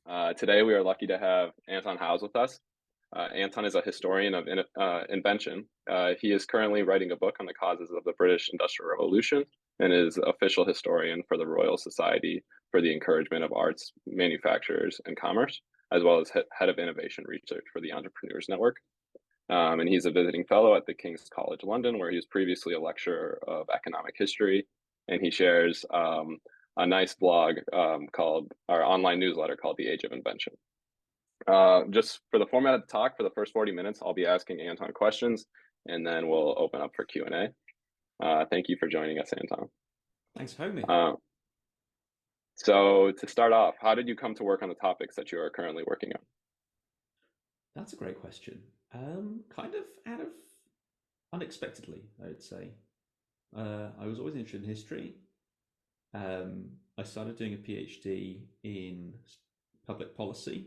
Today, we are lucky to have Anton Howes with us. Anton is a historian of invention. He is currently writing a book on the causes of the British Industrial Revolution and is official historian for the Royal Society for the Encouragement of Arts, Manufacturers, and Commerce, as well as head of innovation research for the Entrepreneurs Network. And he's a visiting fellow at the King's College London, where he was previously a lecturer of economic history. And he shares a nice blog called our online newsletter called The Age of Invention. Just for the format of the talk, for the first 40 minutes, I'll be asking Anton questions, and then we'll open up for Q&A. Thank you for joining us, Anton. Thanks for having me. So to start off, how did you come to work on the topics that you are currently working on? That's a great question. Kind of out of unexpectedly, I would say. I was always interested in history. I started doing a PhD in public policy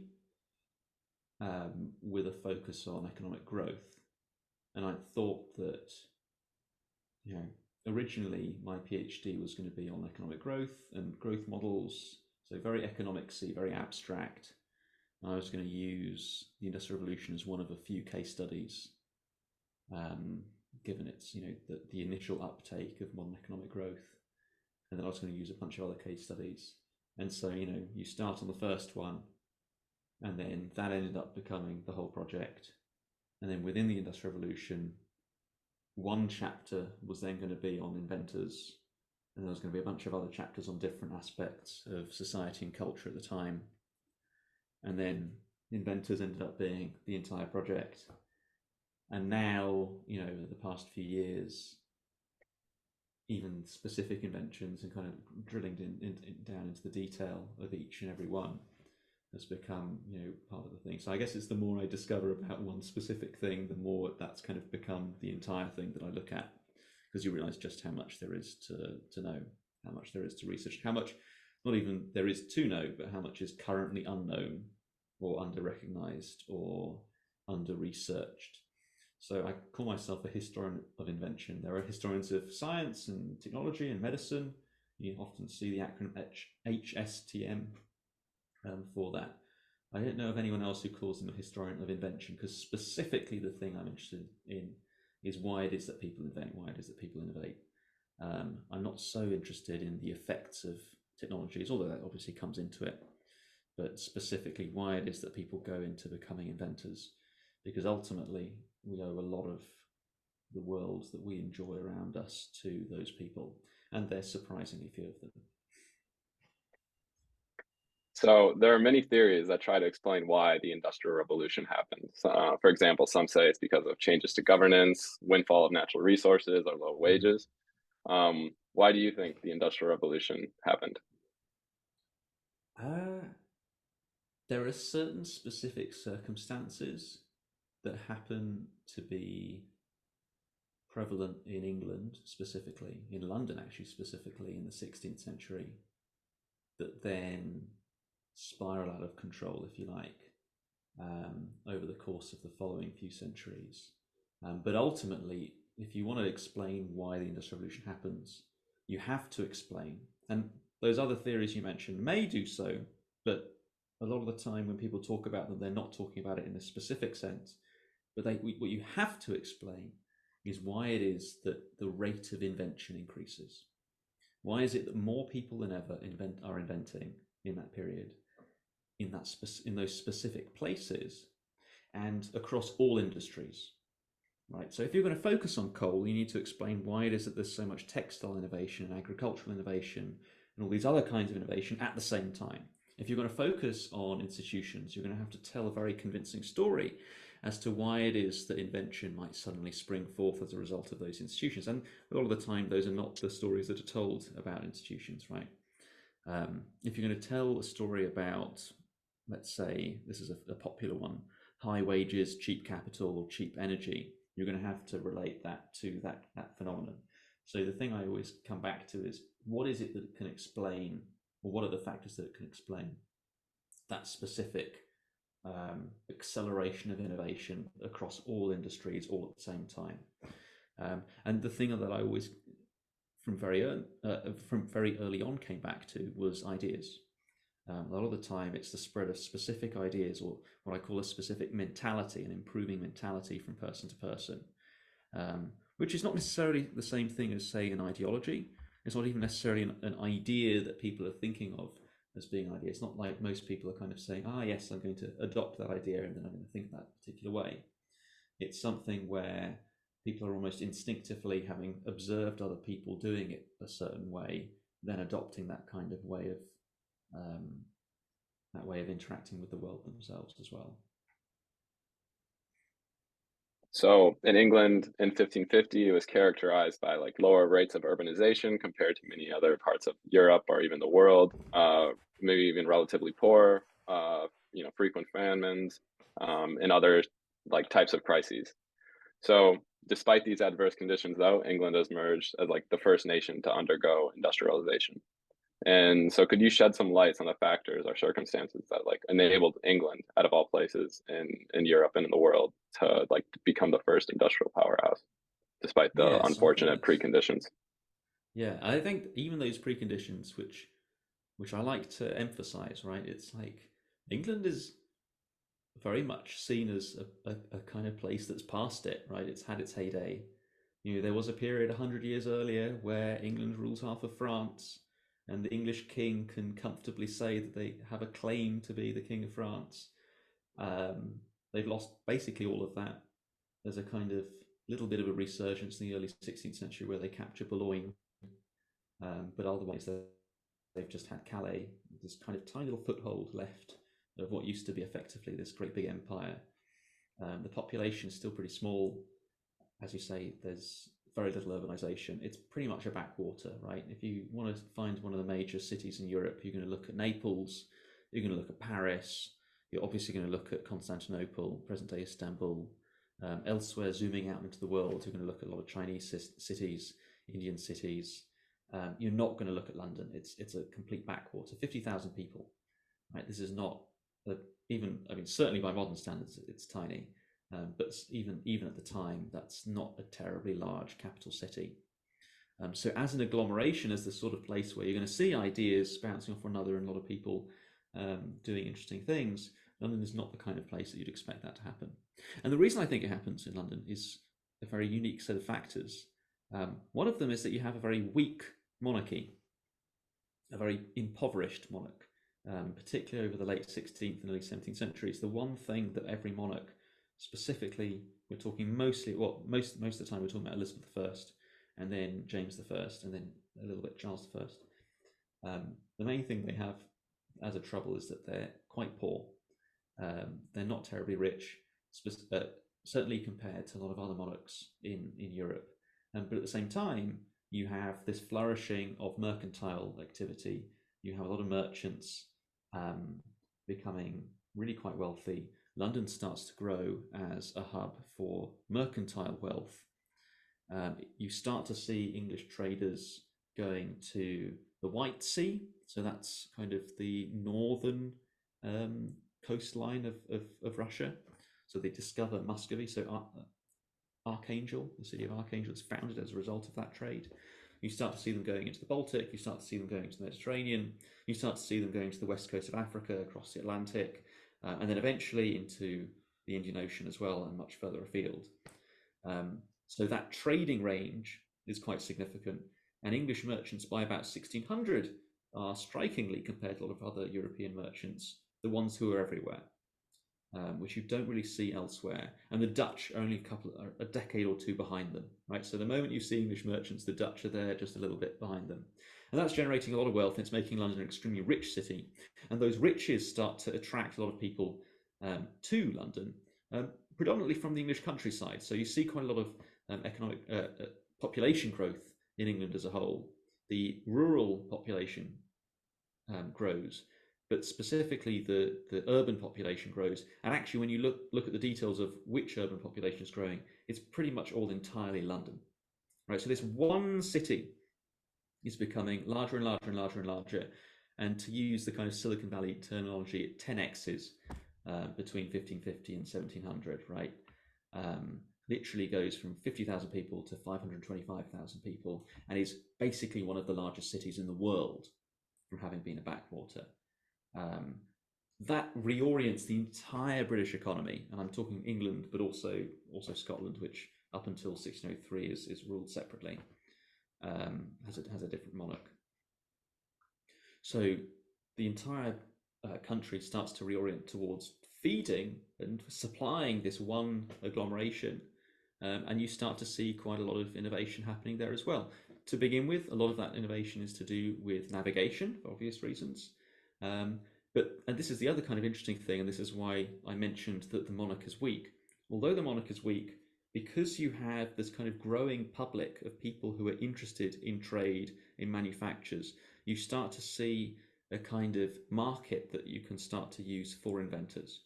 with a focus on economic growth. And I thought that, originally my PhD was going to be on economic growth and growth models, so very economicsy, very abstract. And I was going to use the Industrial Revolution as one of a few case studies, given its, the initial uptake of modern economic growth. And then I was going to use a bunch of other case studies. And so, you start on the first one, and then that ended up becoming the whole project. And then within the Industrial Revolution, one chapter was then going to be on inventors, and there was going to be a bunch of other chapters on different aspects of society and culture at the time. And then inventors ended up being the entire project. And now, the past few years, even specific inventions and kind of drilling down into the detail of each and every one has become, part of the thing. So I guess it's the more I discover about one specific thing, the more that's kind of become the entire thing that I look at, because you realize just how much there is to know, how much there is to research, how much not even there is to know, but how much is currently unknown or under-recognized or under-researched. So I call myself a historian of invention. There are historians of science and technology and medicine. You often see the acronym HSTM for that. I don't know of anyone else who calls them a historian of invention, because specifically the thing I'm interested in is why it is that people invent, why it is that people innovate. I'm not so interested in the effects of technologies, although that obviously comes into it, but specifically why it is that people go into becoming inventors, because ultimately we owe a lot of the world that we enjoy around us to those people, and there's surprisingly few of them. So there are many theories that try to explain why the Industrial Revolution happened. For example, some say it's because of changes to governance, windfall of natural resources, or low wages. Why do you think the Industrial Revolution happened? There are certain specific circumstances that happen to be prevalent in England, specifically, in London, actually, specifically in the 16th century, that then spiral out of control, if you like, over the course of the following few centuries. But ultimately, if you want to explain why the Industrial Revolution happens, you have to explain. And those other theories you mentioned may do so, but a lot of the time when people talk about them, they're not talking about it in a specific sense. But what you have to explain is why it is that the rate of invention increases. Why is it that more people than ever are inventing in that period, in those specific places, and across all industries? Right. So if you're going to focus on coal, you need to explain why it is that there's so much textile innovation and agricultural innovation and all these other kinds of innovation at the same time. If you're going to focus on institutions, you're going to have to tell a very convincing story as to why it is that invention might suddenly spring forth as a result of those institutions. And a lot of the time, those are not the stories that are told about institutions, right? If you're going to tell a story about, let's say, this is a popular one, high wages, cheap capital, or cheap energy, you're going to have to relate that to that phenomenon. So the thing I always come back to is, what is it that can explain, or what are the factors that can explain that specific acceleration of innovation across all industries all at the same time? And the thing that I always, from very early on, came back to was ideas. A lot of the time, it's the spread of specific ideas, or what I call a specific mentality, an improving mentality from person to person, which is not necessarily the same thing as, say, an ideology. It's not even necessarily an idea that people are thinking of as being an idea. It's not like most people are kind of saying, ah, yes, I'm going to adopt that idea and then I'm going to think that particular way. It's something where people are almost instinctively, having observed other people doing it a certain way, then adopting that kind of way of interacting with the world themselves as well. So in England in 1550, it was characterized by like lower rates of urbanization compared to many other parts of Europe or even the world. Maybe even relatively poor. Frequent famines, and other like types of crises. So despite these adverse conditions, though, England has emerged as like the first nation to undergo industrialization. And so could you shed some lights on the factors or circumstances that like enabled England, out of all places in Europe and in the world, to like become the first industrial powerhouse, despite the Yes, I think unfortunate that's preconditions? yeah. I think even those preconditions, which I like to emphasize, right? It's like England is very much seen as a kind of place that's past it, right? It's had its heyday. There was a period 100 years earlier where England rules half of France, and the English king can comfortably say that they have a claim to be the king of France. Um, they've lost basically all of that. There's a kind of little bit of a resurgence in the early 16th century where they capture Boulogne, but otherwise they've just had Calais, this kind of tiny little foothold left of what used to be effectively this great big empire. The population is still pretty small. As you say, there's very little urbanization. It's pretty much a backwater, right? If you want to find one of the major cities in Europe, you're going to look at Naples, you're going to look at Paris, you're obviously going to look at Constantinople, present day Istanbul. Elsewhere, zooming out into the world, you're going to look at a lot of Chinese cities, Indian cities. You're not going to look at London. It's a complete backwater. 50,000 people, right? This is not even. I mean, certainly by modern standards, it's tiny. But even at the time, that's not a terribly large capital city. So as an agglomeration, as the sort of place where you're going to see ideas bouncing off one another and a lot of people doing interesting things, London is not the kind of place that you'd expect that to happen. And the reason I think it happens in London is a very unique set of factors. One of them is that you have a very weak monarchy, a very impoverished monarch, particularly over the late 16th and early 17th centuries. The one thing that every monarch, specifically, we're talking mostly, well, most of the time we're talking about Elizabeth I, and then James I, and then a little bit Charles I. The main thing they have as a trouble is that they're quite poor. They're not terribly rich, certainly compared to a lot of other monarchs in Europe. But at the same time, you have this flourishing of mercantile activity. You have a lot of merchants becoming really quite wealthy. London starts to grow as a hub for mercantile wealth. You start to see English traders going to the White Sea, so that's kind of the northern coastline of Russia. So they discover Muscovy, so Archangel, the city of Archangel, is founded as a result of that trade. You start to see them going into the Baltic, you start to see them going to the Mediterranean, you start to see them going to the west coast of Africa, across the Atlantic, and then eventually into the Indian Ocean as well, and much further afield. So that trading range is quite significant, and English merchants by about 1600 are strikingly, compared to a lot of other European merchants, the ones who are everywhere. Which you don't really see elsewhere. And the Dutch are only a decade or two behind them, right? So the moment you see English merchants, the Dutch are there just a little bit behind them. And that's generating a lot of wealth, and it's making London an extremely rich city. And those riches start to attract a lot of people to London, predominantly from the English countryside. So you see quite a lot of economic population growth in England as a whole. The rural population grows, but specifically the urban population grows. And actually, when you look at the details of which urban population is growing, it's pretty much all entirely London, right? So this one city is becoming larger and larger and larger and larger. And to use the kind of Silicon Valley terminology, it 10x's between 1550 and 1700, right? Literally goes from 50,000 people to 525,000 people, and is basically one of the largest cities in the world from having been a backwater. That reorients the entire British economy, and I'm talking England, but also Scotland, which up until 1603 is ruled separately, has a different monarch. So the entire country starts to reorient towards feeding and supplying this one agglomeration, and you start to see quite a lot of innovation happening there as well. To begin with, a lot of that innovation is to do with navigation, for obvious reasons. And this is the other kind of interesting thing, and this is why I mentioned that the monarch is weak. Although the monarch is weak, because you have this kind of growing public of people who are interested in trade, in manufactures, you start to see a kind of market that you can start to use for inventors.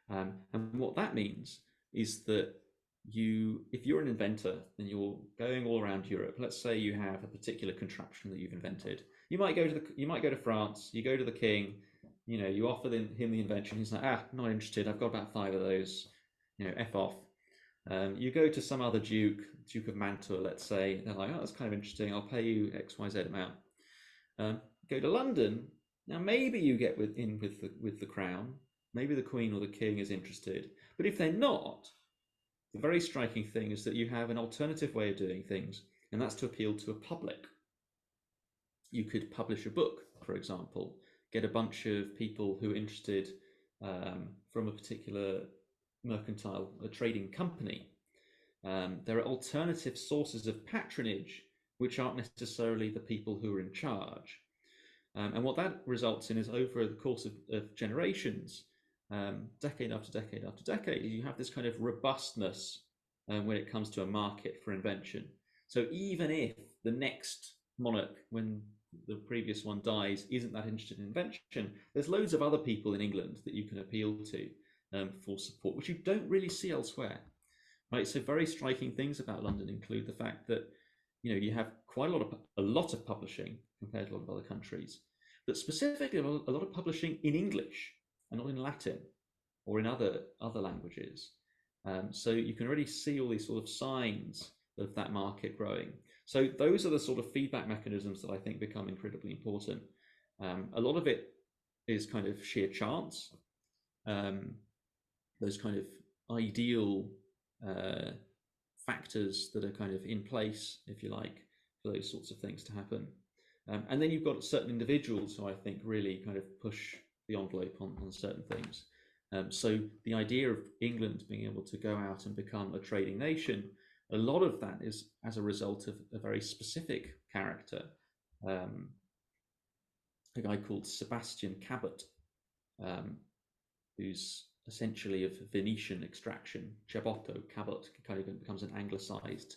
And what that means is that if you're an inventor and you're going all around Europe, let's say you have a particular contraption that you've invented, you might go to France, you go to the king, you offer him the invention. He's like, not interested. I've got about 5 of those. F off. You go to some other Duke of Mantua, let's say. They're like, that's kind of interesting. I'll pay you XYZ amount. Go to London. Now maybe you get in with the crown. Maybe the Queen or the King is interested. But if they're not, the very striking thing is that you have an alternative way of doing things, and that's to appeal to a public. You could publish a book, for example, get a bunch of people who are interested from a particular mercantile trading company. There are alternative sources of patronage which aren't necessarily the people who are in charge. And what that results in is, over the course of generations, decade after decade after decade, you have this kind of robustness when it comes to a market for invention. So even if the next monarch, when the previous one dies, isn't that interested in invention, there's loads of other people in England that you can appeal to for support, which you don't really see elsewhere. Right? So very striking things about London include the fact that you have quite a lot of publishing compared to a lot of other countries, but specifically a lot of publishing in English and not in Latin or in other languages. So you can already see all these sort of signs of that market growing. So those are the sort of feedback mechanisms that I think become incredibly important. A lot of it is kind of sheer chance. Those kind of ideal factors that are kind of in place, if you like, for those sorts of things to happen. And then you've got certain individuals who I think really kind of push the envelope on certain things. So the idea of England being able to go out and become a trading nation, a lot of that is as a result of a very specific character, a guy called Sebastian Cabot, who's essentially of Venetian extraction. Cabot kind of becomes an anglicised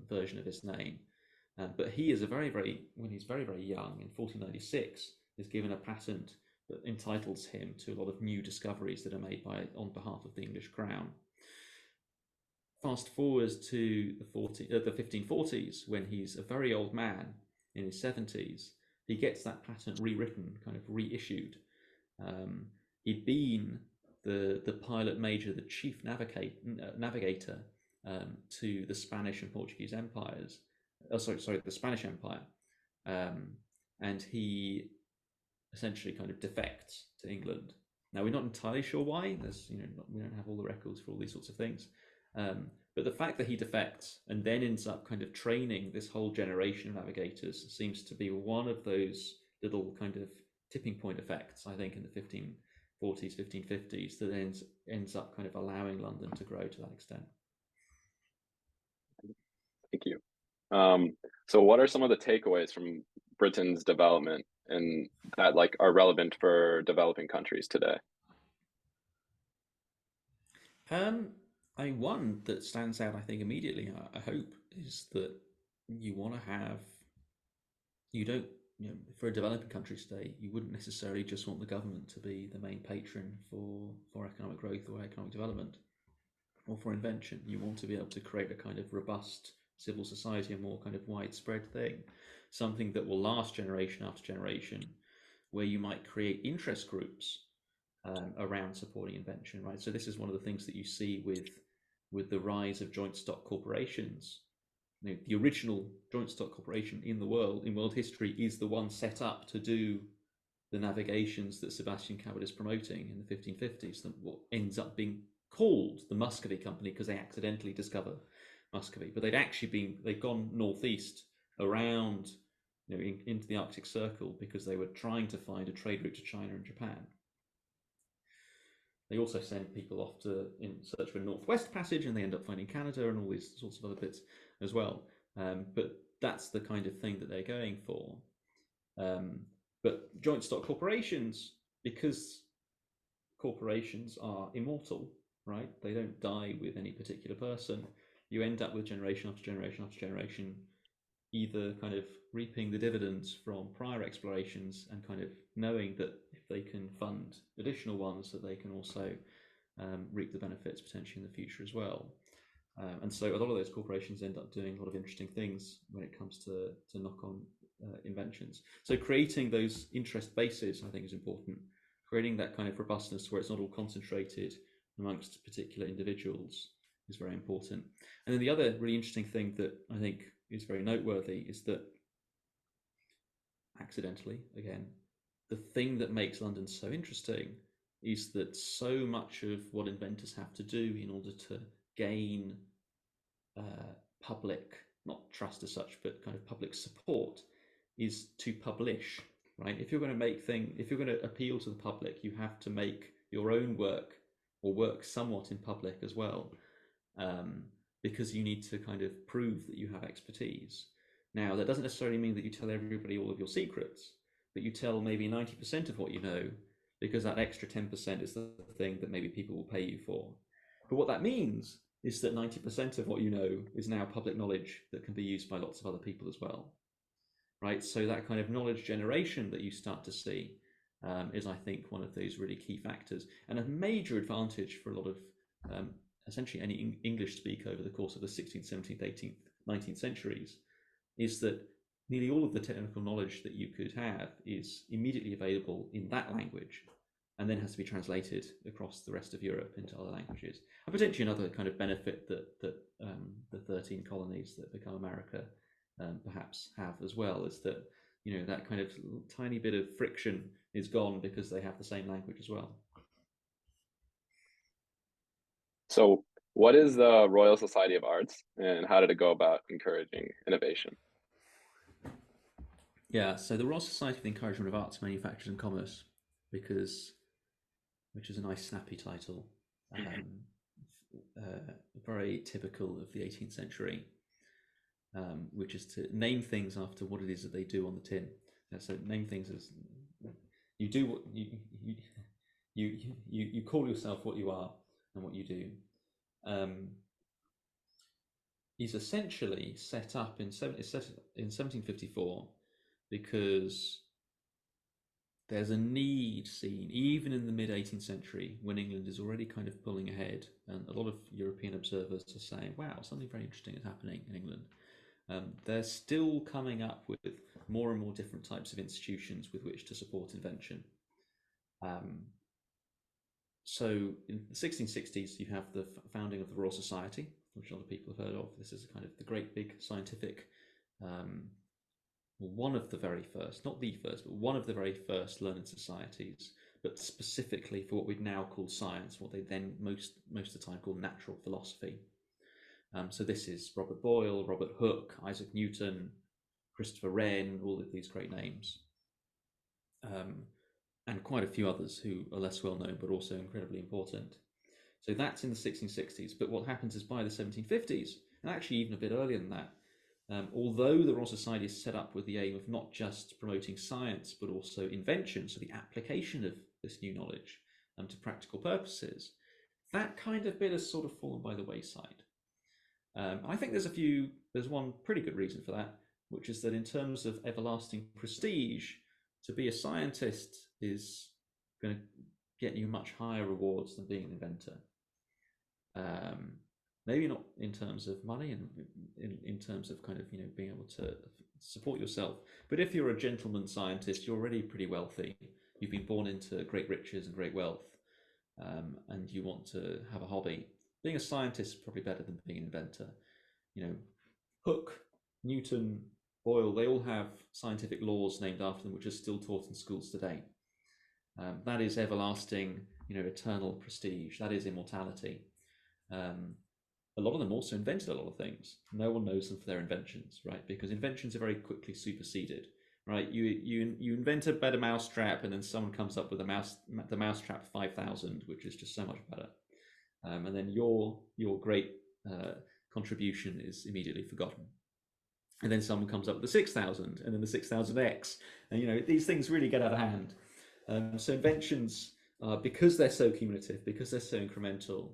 version of his name. But he is when he's very, very young, in 1496, is given a patent that entitles him to a lot of new discoveries that are made on behalf of the English crown. Fast forward to the 1540s, when he's a very old man in his 70s, he gets that patent rewritten, kind of reissued. He'd been the pilot major, the chief navigator to the Spanish and Portuguese empires. The Spanish Empire, and he essentially kind of defects to England. Now we're not entirely sure why. We don't have all the records for all these sorts of things, but the fact that he defects and then ends up kind of training this whole generation of navigators seems to be one of those little kind of tipping point effects, I think, in the 1540s, 1550s, that ends up kind of allowing London to grow to that extent. Thank you. So what are some of the takeaways from Britain's development and that are relevant for developing countries today? One that stands out, I think, immediately, I hope, is that for a developing country today, you wouldn't necessarily just want the government to be the main patron for economic growth or economic development or for invention. You want to be able to create a kind of robust civil society, a more kind of widespread thing, something that will last generation after generation, where you might create interest groups around supporting invention, right? So this is one of the things that you see with the rise of joint stock corporations. The original joint stock corporation in world history is the one set up to do the navigations that Sebastian Cabot is promoting in the 1550s, that what ends up being called the Muscovy Company because they accidentally discover Muscovy, but they'd gone northeast around, into the Arctic Circle because they were trying to find a trade route to China and Japan. They also send people off in search for a Northwest Passage, and they end up finding Canada and all these sorts of other bits as well. But that's the kind of thing that they're going for. But joint stock corporations, because corporations are immortal, right? They don't die with any particular person. You end up with generation after generation after generation either kind of reaping the dividends from prior explorations and kind of knowing that if they can fund additional ones, that they can also reap the benefits potentially in the future as well. And so a lot of those corporations end up doing a lot of interesting things when it comes to knock-on inventions. So creating those interest bases, I think, is important. Creating that kind of robustness where it's not all concentrated amongst particular individuals is very important. And then the other really interesting thing that I think is very noteworthy is that, accidentally, again, the thing that makes London so interesting is that so much of what inventors have to do in order to gain public, not trust as such, but kind of public support, is to publish, right? If you're going to appeal to the public, you have to make your own work or work somewhat in public as well, because you need to kind of prove that you have expertise. Now, that doesn't necessarily mean that you tell everybody all of your secrets, but you tell maybe 90% of what you know, because that extra 10% is the thing that maybe people will pay you for. But what that means is that 90% of what you know is now public knowledge that can be used by lots of other people as well, right? So that kind of knowledge generation that you start to see is, I think, one of those really key factors, and a major advantage for a lot of essentially any English speaker over the course of the 16th, 17th, 18th, 19th centuries, is that nearly all of the technical knowledge that you could have is immediately available in that language, and then has to be translated across the rest of Europe into other languages. And potentially another kind of benefit that the 13 colonies that become America perhaps have as well is that, that kind of tiny bit of friction is gone because they have the same language as well. So what is the Royal Society of Arts, and how did it go about encouraging innovation? Yeah, so the Royal Society for the Encouragement of Arts, Manufactures and Commerce, which is a nice snappy title, very typical of the 18th century, which is to name things after what it is that they do on the tin. So name things as you do what you call yourself what you are and what you do. Is essentially set up in 1754 because there's a need seen even in the mid-18th century when England is already kind of pulling ahead, and a lot of European observers are saying, wow, something very interesting is happening in England. They're still coming up with more and more different types of institutions with which to support invention. So in the 1660s, you have the founding of the Royal Society, which a lot of people have heard of. This is kind of the great big scientific, one of the very first, not the first, but one of the very first learned societies, but specifically for what we'd now call science, what they then most of the time call natural philosophy. So this is Robert Boyle, Robert Hooke, Isaac Newton, Christopher Wren, all of these great names. And quite a few others who are less well known, but also incredibly important. So that's in the 1660s. But what happens is by the 1750s, and actually even a bit earlier than that, although the Royal Society is set up with the aim of not just promoting science, but also invention, so the application of this new knowledge to practical purposes, that kind of bit has sort of fallen by the wayside. I think there's one pretty good reason for that, which is that in terms of everlasting prestige, to be a scientist is going to get you much higher rewards than being an inventor. Maybe not in terms of money and in terms of kind of, being able to support yourself. But if you're a gentleman scientist, you're already pretty wealthy. You've been born into great riches and great wealth, and you want to have a hobby. Being a scientist is probably better than being an inventor. Hooke, Newton, Boyle, they all have scientific laws named after them, which are still taught in schools today. That is everlasting, eternal prestige. That is immortality. A lot of them also invented a lot of things. No one knows them for their inventions, right? Because inventions are very quickly superseded, right? You invent a better mousetrap, and then someone comes up with the mousetrap 5000, which is just so much better, and then your great contribution is immediately forgotten. And then someone comes up with the 6000, and then the 6000X, and these things really get out of hand. So inventions, because they're so cumulative, because they're so incremental,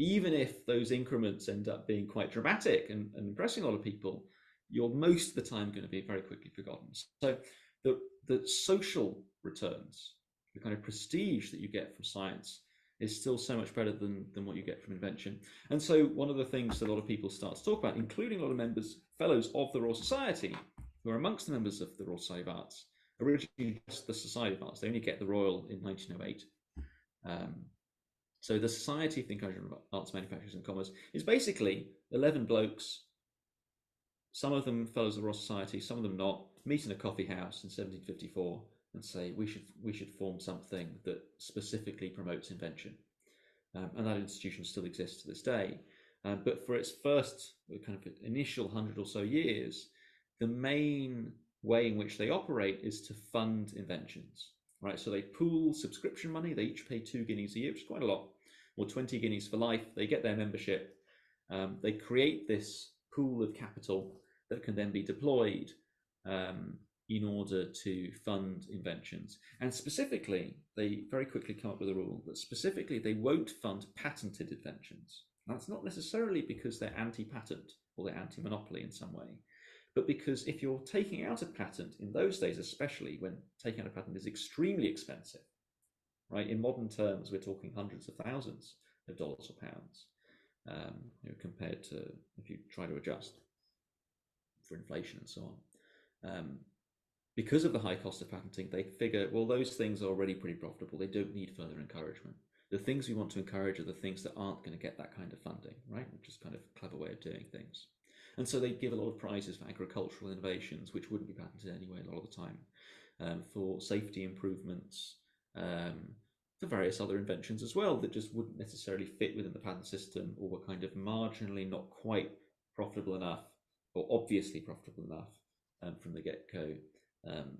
even if those increments end up being quite dramatic and impressing a lot of people, you're most of the time going to be very quickly forgotten. So the social returns, the kind of prestige that you get from science, is still so much better than what you get from invention. And so one of the things that a lot of people start to talk about, including a lot of fellows of the Royal Society, who are amongst the members of the Royal Society of Arts, originally just the Society of Arts. They only get the Royal in 1908. So the Society for the Encouragement of Arts, Manufactures and Commerce is basically 11 blokes, some of them fellows of the Royal Society, some of them not, meet in a coffee house in 1754 and say we should form something that specifically promotes invention. And that institution still exists to this day. But for its first kind of initial 100 or so years, the main way in which they operate is to fund inventions, right? So they pool subscription money. They each pay 2 guineas a year, which is quite a lot, or 20 guineas for life. They get their membership. They create this pool of capital that can then be deployed in order to fund inventions. And specifically, they very quickly come up with a rule that specifically they won't fund patented inventions. That's not necessarily because they're anti-patent or they're anti-monopoly in some way, but because if you're taking out a patent, in those days especially, when taking out a patent is extremely expensive, right? In modern terms, we're talking hundreds of thousands of dollars or pounds, compared to if you try to adjust for inflation and so on. Because of the high cost of patenting, they figure, well, those things are already pretty profitable. They don't need further encouragement. The things we want to encourage are the things that aren't going to get that kind of funding, right? Which is kind of a clever way of doing things. And so they give a lot of prizes for agricultural innovations, which wouldn't be patented anyway a lot of the time, for safety improvements, for various other inventions as well that just wouldn't necessarily fit within the patent system or were kind of marginally not quite profitable enough or obviously profitable enough from the get-go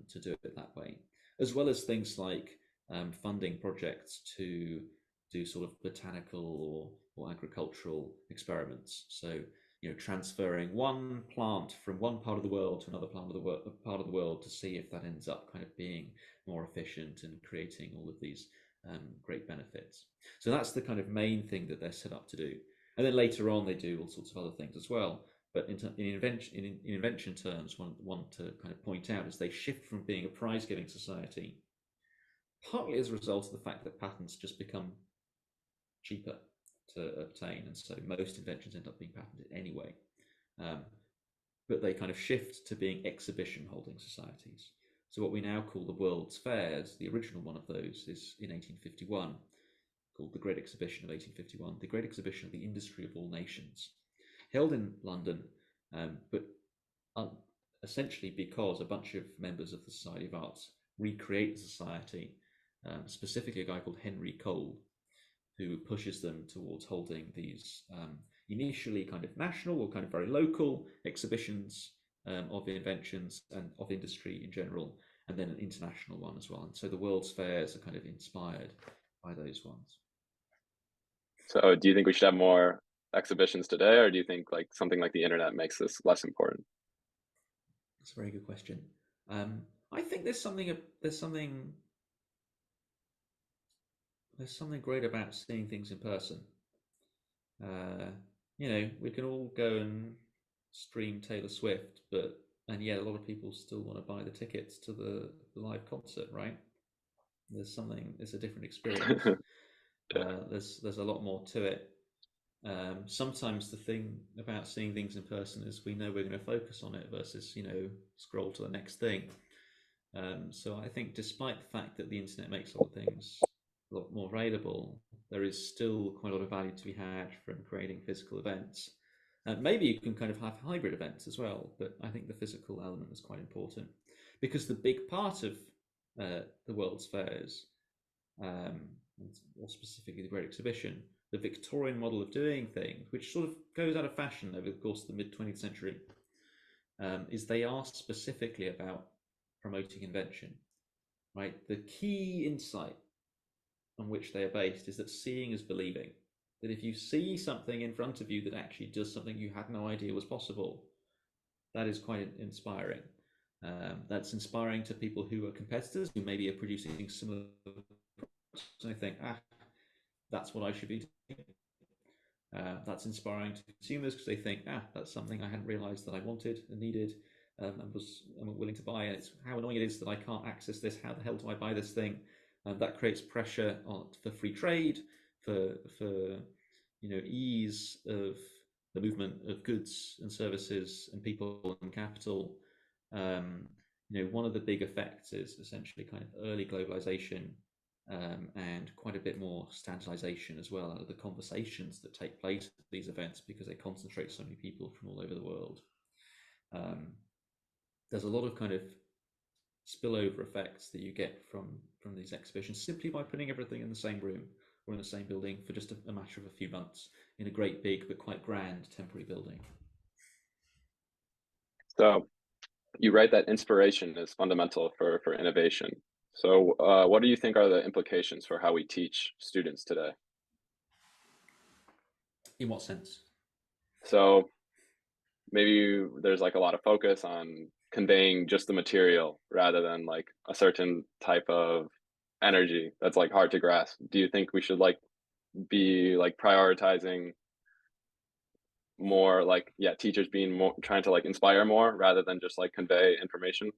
to do it that way, as well as things like funding projects to do sort of botanical or agricultural experiments. So, transferring one plant from one part of the world to another part of the world to see if that ends up kind of being more efficient and creating all of these great benefits. So that's the kind of main thing that they're set up to do. And then later on, they do all sorts of other things as well. But in invention terms, one to kind of point out is they shift from being a prize-giving society, partly as a result of the fact that patents just become cheaper to obtain, and so most inventions end up being patented anyway. But they kind of shift to being exhibition-holding societies. So what we now call the World's Fairs, the original one of those is in 1851, called the Great Exhibition of 1851, the Great Exhibition of the Industry of All Nations, held in London, but essentially because a bunch of members of the Society of Arts recreate the society, specifically a guy called Henry Cole, who pushes them towards holding these initially kind of national or kind of very local exhibitions of inventions and of industry in general, and then an international one as well. And so the World's Fairs are kind of inspired by those ones. So do you think we should have more exhibitions today, or do you think like something like the internet makes this less important? That's a very good question. I think there's something great about seeing things in person. We can all go and stream Taylor Swift, and yet a lot of people still want to buy the tickets to the live concert, right? There's a different experience. There's a lot more to it. Sometimes the thing about seeing things in person is we know we're going to focus on it versus scroll to the next thing. So I think despite the fact that the internet makes a lot of things a lot more available, there is still quite a lot of value to be had from creating physical events. Maybe you can kind of have hybrid events as well, but I think the physical element is quite important because the big part of the World's Fairs or specifically the Great Exhibition, the Victorian model of doing things, which sort of goes out of fashion over the course of the mid-20th century, is they are specifically about promoting invention, right? The key insight on which they are based is that seeing is believing. That if you see something in front of you that actually does something you had no idea was possible, that is quite inspiring. That's inspiring to people who are competitors, who maybe are producing similar products, and they think, that's what I should be doing. That's inspiring to consumers because they think, that's something I hadn't realized that I wanted and needed, and was willing to buy. And it's how annoying it is that I can't access this. How the hell do I buy this thing? That creates pressure for free trade, for ease of the movement of goods and services and people and capital. One of the big effects is essentially kind of early globalization, and quite a bit more standardization as well out of the conversations that take place at these events, because they concentrate so many people from all over the world. There's a lot of kind of spillover effects that you get from these exhibitions simply by putting everything in the same room or in the same building for just a matter of a few months in a great big but quite grand temporary building. So you write that inspiration is fundamental for innovation. So what do you think are the implications for how we teach students today? In what sense? So maybe there's like a lot of focus on conveying just the material rather than like a certain type of energy that's like hard to grasp. Do you think we should like be like prioritizing more, like, yeah, teachers being more trying to like inspire more rather than just like convey information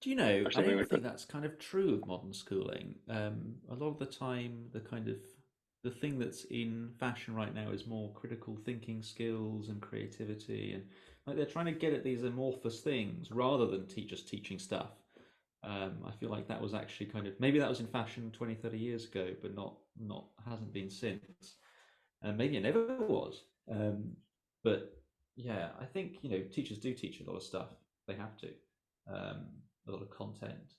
Do you know, or I something don't like that? think that's kind of true of modern schooling. A lot of the time, the thing that's in fashion right now is more critical thinking skills and creativity, and like they're trying to get at these amorphous things rather than teachers teaching stuff. I feel like that was actually kind of, maybe that was in fashion 20, 30 years ago, but not hasn't been since. And maybe it never was. But yeah, I think teachers do teach a lot of stuff. They have to. Um, a lot of content,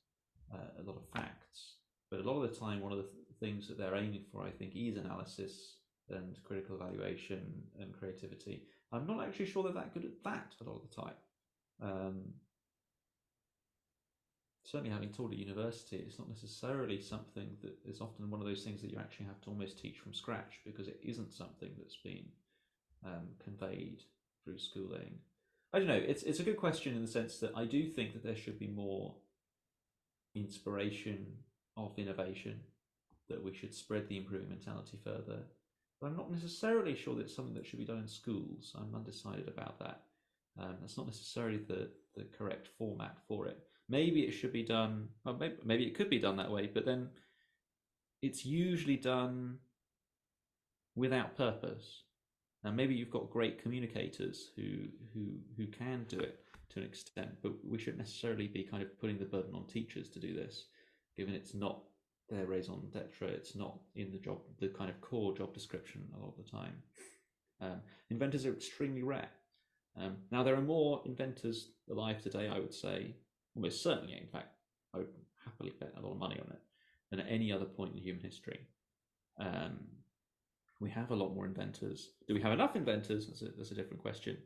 a lot of facts. But a lot of the time, one of the things that they're aiming for, I think, is analysis and critical evaluation and creativity. I'm not actually sure they're that good at that a lot of the time. Certainly, having taught at university, it's not necessarily something that is often one of those things that you actually have to almost teach from scratch, because it isn't something that's been conveyed through schooling. I don't know. It's a good question in the sense that I do think that there should be more inspiration of innovation, that we should spread the improving mentality further. But I'm not necessarily sure that it's something that should be done in schools. I'm undecided about that. That's not necessarily the correct format for it. Maybe it should be done, well, maybe it could be done that way, but then it's usually done without purpose. Now, maybe you've got great communicators who can do it to an extent, but we shouldn't necessarily be kind of putting the burden on teachers to do this, given it's not their raison d'etre. It's not in the kind of core job description a lot of the time. Inventors are extremely rare. Now, there are more inventors alive today, I would say, almost certainly, in fact, I would happily bet a lot of money on it, than at any other point in human history. We have a lot more inventors. Do we have enough inventors? That's a different question.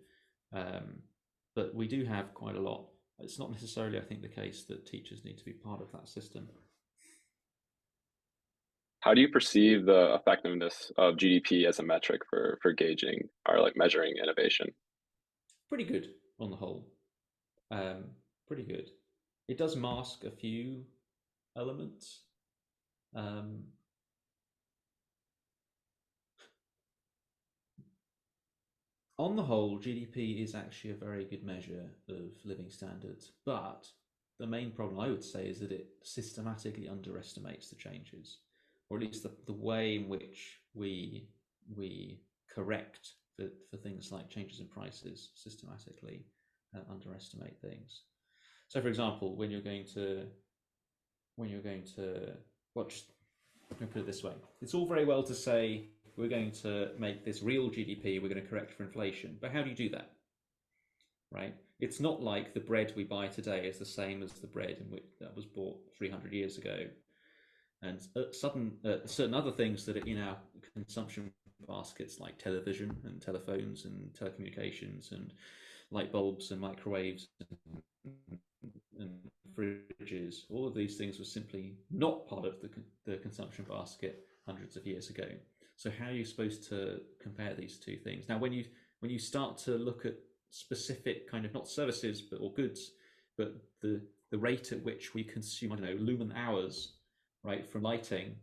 But we do have quite a lot. It's not necessarily, I think, the case that teachers need to be part of that system. How do you perceive the effectiveness of GDP as a metric for gauging or like measuring innovation? Pretty good on the whole. Pretty good. It does mask a few elements. On the whole, GDP is actually a very good measure of living standards, but the main problem, I would say, is that it systematically underestimates the changes, or at least the way in which we correct for things like changes in prices systematically underestimate things. So, for example, when you're going to watch, let me put it this way: it's all very well to say we're going to make this real GDP, we're going to correct for inflation, but how do you do that? Right? it's not like the bread we buy today is the same as the bread in which that was bought 300 years ago. And certain other things that are in our consumption baskets, like television and telephones and telecommunications and light bulbs and microwaves and fridges, all of these things were simply not part of the consumption basket hundreds of years ago. So how are you supposed to compare these two things? Now, when you start to look at specific kind of not services but or goods, but the rate at which we consume, I don't know, lumen hours, right, from lighting.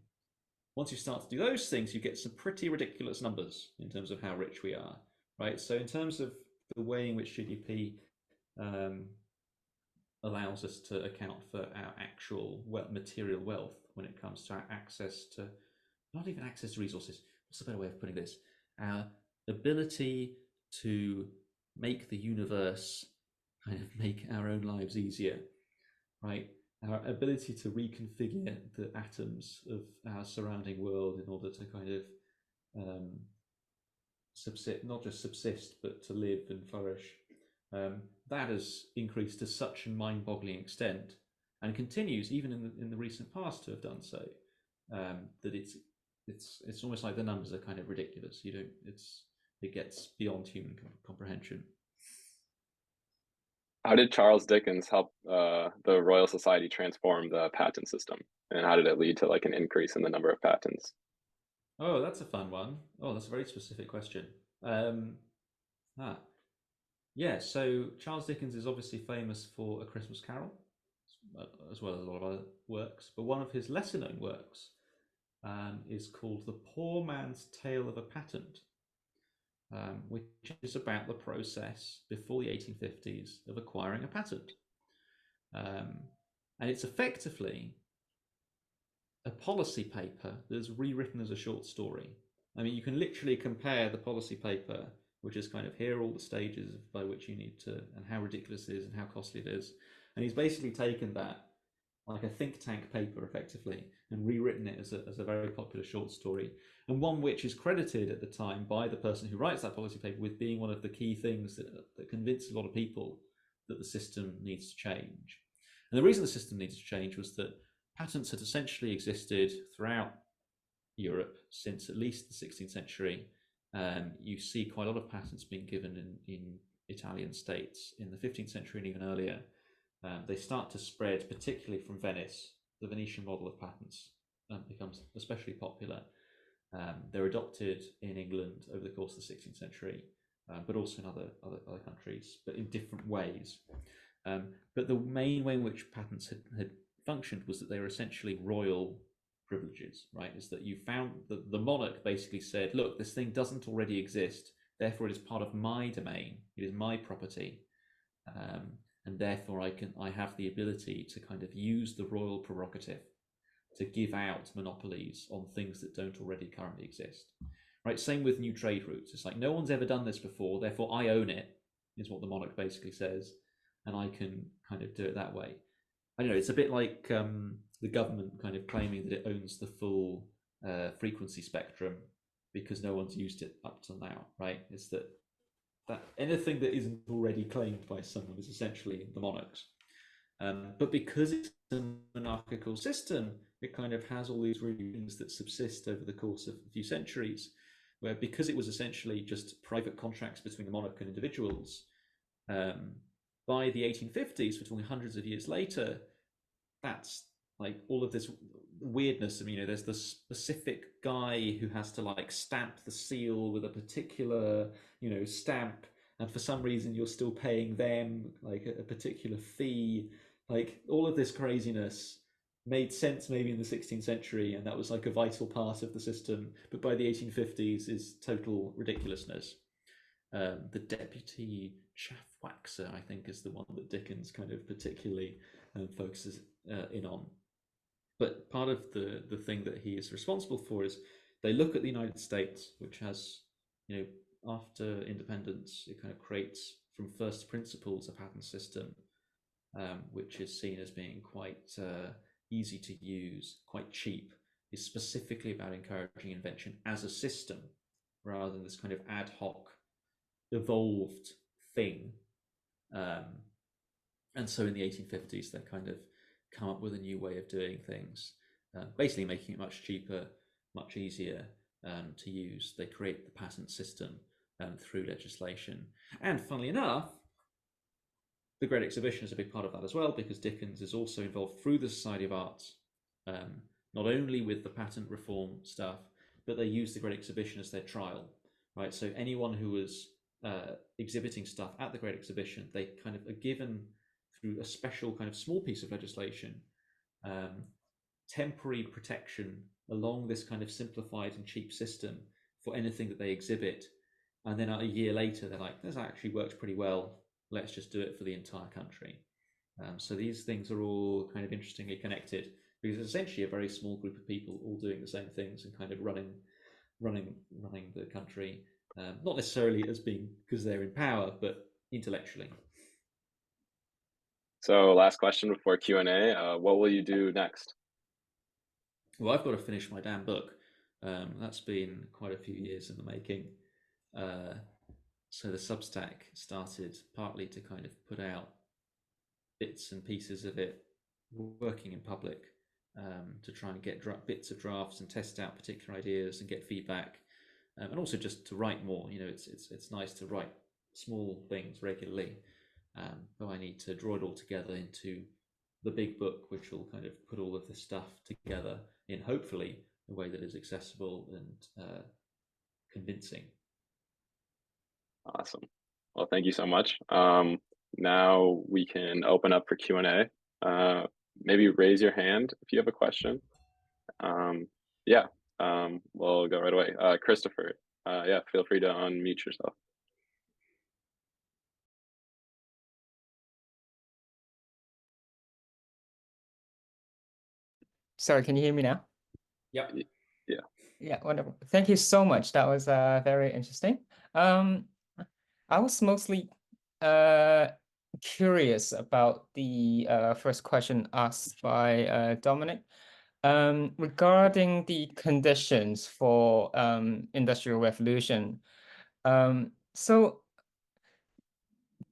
Once you start to do those things, you get some pretty ridiculous numbers in terms of how rich we are, right? So in terms of the way in which GDP allows us to account for our actual material wealth when it comes to our access to, not even access to resources, what's the better way of putting this? Our ability to make the universe kind of make our own lives easier, right? Our ability to reconfigure the atoms of our surrounding world in order to kind of subsist, not just subsist, but to live and flourish. That has increased to such a mind-boggling extent, and continues even in the recent past to have done so. That it's almost like the numbers are kind of ridiculous. It gets beyond human comprehension. How did Charles Dickens help the Royal Society transform the patent system, and how did it lead to like an increase in the number of patents? Oh, that's a fun one. Oh, that's a very specific question. Ah, yeah. So Charles Dickens is obviously famous for A Christmas Carol, as well as a lot of other works. But one of his lesser-known works is called The Poor Man's Tale of a Patent, which is about the process before the 1850s of acquiring a patent. And it's effectively a policy paper that's rewritten as a short story. I mean, you can literally compare the policy paper, which is kind of here are all the stages by which you need to, and how ridiculous it is and how costly it is. And he's basically taken that, like a think tank paper effectively, and rewritten it as a very popular short story, and one which is credited at the time by the person who writes that policy paper with being one of the key things that convinced a lot of people that the system needs to change. And the reason the system needs to change was that patents had essentially existed throughout Europe since at least the 16th century. You see quite a lot of patents being given in Italian states in the 15th century and even earlier. They start to spread, particularly from Venice. The Venetian model of patents becomes especially popular. They're adopted in England over the course of the 16th century, but also in other countries, but in different ways. But the main way in which patents had functioned was that they were essentially royal privileges, right? Is that you found that the monarch basically said, look, this thing doesn't already exist, therefore it is part of my domain, it is my property. And therefore I have the ability to kind of use the royal prerogative to give out monopolies on things that don't already currently exist. Right? Same with new trade routes. It's like no one's ever done this before, therefore I own it, is what the monarch basically says, and I can kind of do it that way. I don't know, it's a bit like the government kind of claiming that it owns the full frequency spectrum because no one's used it up till now, right? It's that anything that isn't already claimed by someone is essentially the monarch's. But because it's a monarchical system, it kind of has all these rulings that subsist over the course of a few centuries, where because it was essentially just private contracts between the monarch and individuals, by the 1850s, we're talking hundreds of years later, that's like all of this weirdness. I mean, there's the specific guy who has to like stamp the seal with a particular, stamp, and for some reason you're still paying them like a particular fee. Like all of this craziness made sense maybe in the 16th century, and that was like a vital part of the system. But by the 1850s is total ridiculousness. The deputy chaffwaxer, I think, is the one that Dickens kind of particularly focuses in on. But part of the thing that he is responsible for is they look at the United States, which has, after independence, it kind of creates from first principles a patent system, which is seen as being quite easy to use, quite cheap, is specifically about encouraging invention as a system rather than this kind of ad hoc evolved thing. And so in the 1850s, they kind of come up with a new way of doing things, basically making it much cheaper, much easier to use. They create the patent system through legislation. And funnily enough, the Great Exhibition is a big part of that as well, because Dickens is also involved through the Society of Arts, not only with the patent reform stuff, but they use the Great Exhibition as their trial, right? So anyone who was exhibiting stuff at the Great Exhibition, they kind of are given through a special kind of small piece of legislation, temporary protection along this kind of simplified and cheap system for anything that they exhibit. And then a year later, they're like, this actually works pretty well. Let's just do it for the entire country. So these things are all kind of interestingly connected, because it's essentially a very small group of people all doing the same things and kind of running the country, not necessarily as being because they're in power, but intellectually. So last question before Q&A, what will you do next? Well, I've got to finish my damn book. That's been quite a few years in the making. So the Substack started partly to kind of put out bits and pieces of it working in public, to try and get bits of drafts and test out particular ideas and get feedback, and also just to write more. It's nice to write small things regularly, but I need to draw it all together into the big book, which will kind of put all of this stuff together in hopefully a way that is accessible and convincing. Awesome. Well, thank you so much. Now we can open up for Q&A. Maybe raise your hand if you have a question. Yeah, we'll go right away. Christopher, yeah, feel free to unmute yourself. Sorry, can you hear me now? Yep. Yeah. Yeah, wonderful. Thank you so much. That was very interesting. I was mostly curious about the first question asked by Dominic regarding the conditions for industrial revolution. So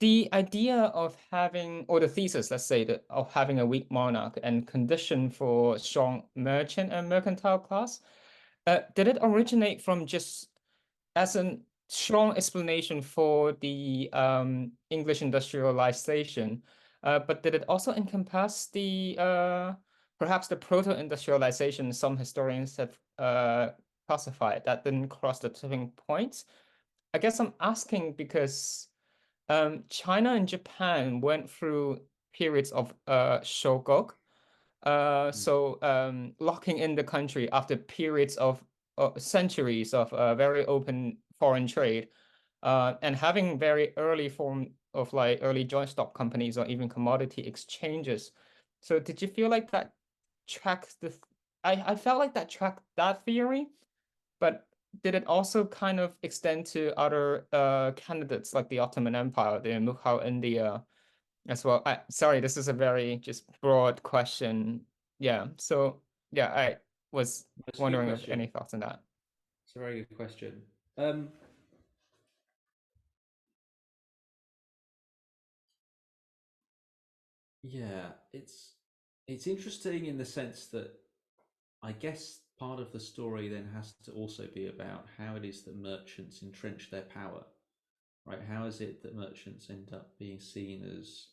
the idea of having, or the thesis, let's say, that of having a weak monarch and condition for strong merchant and mercantile class, did it originate from just as a strong explanation for the English industrialization, but did it also encompass the perhaps the proto-industrialization some historians have classified that didn't cross the tipping point? I guess I'm asking because China and Japan went through periods of shogun, so locking in the country after periods of centuries of very open foreign trade, and having very early form of like early joint stock companies or even commodity exchanges. So did you feel like that tracked the? I felt like that tracked that theory, but did it also kind of extend to other candidates like the Ottoman Empire, the Mughal India as well? Sorry, this is a very just broad question. Yeah, so yeah, I was wondering if any thoughts on that. It's a very good question. Yeah, it's interesting in the sense that I guess part of the story then has to also be about how it is that merchants entrench their power, right? How is it that merchants end up being seen as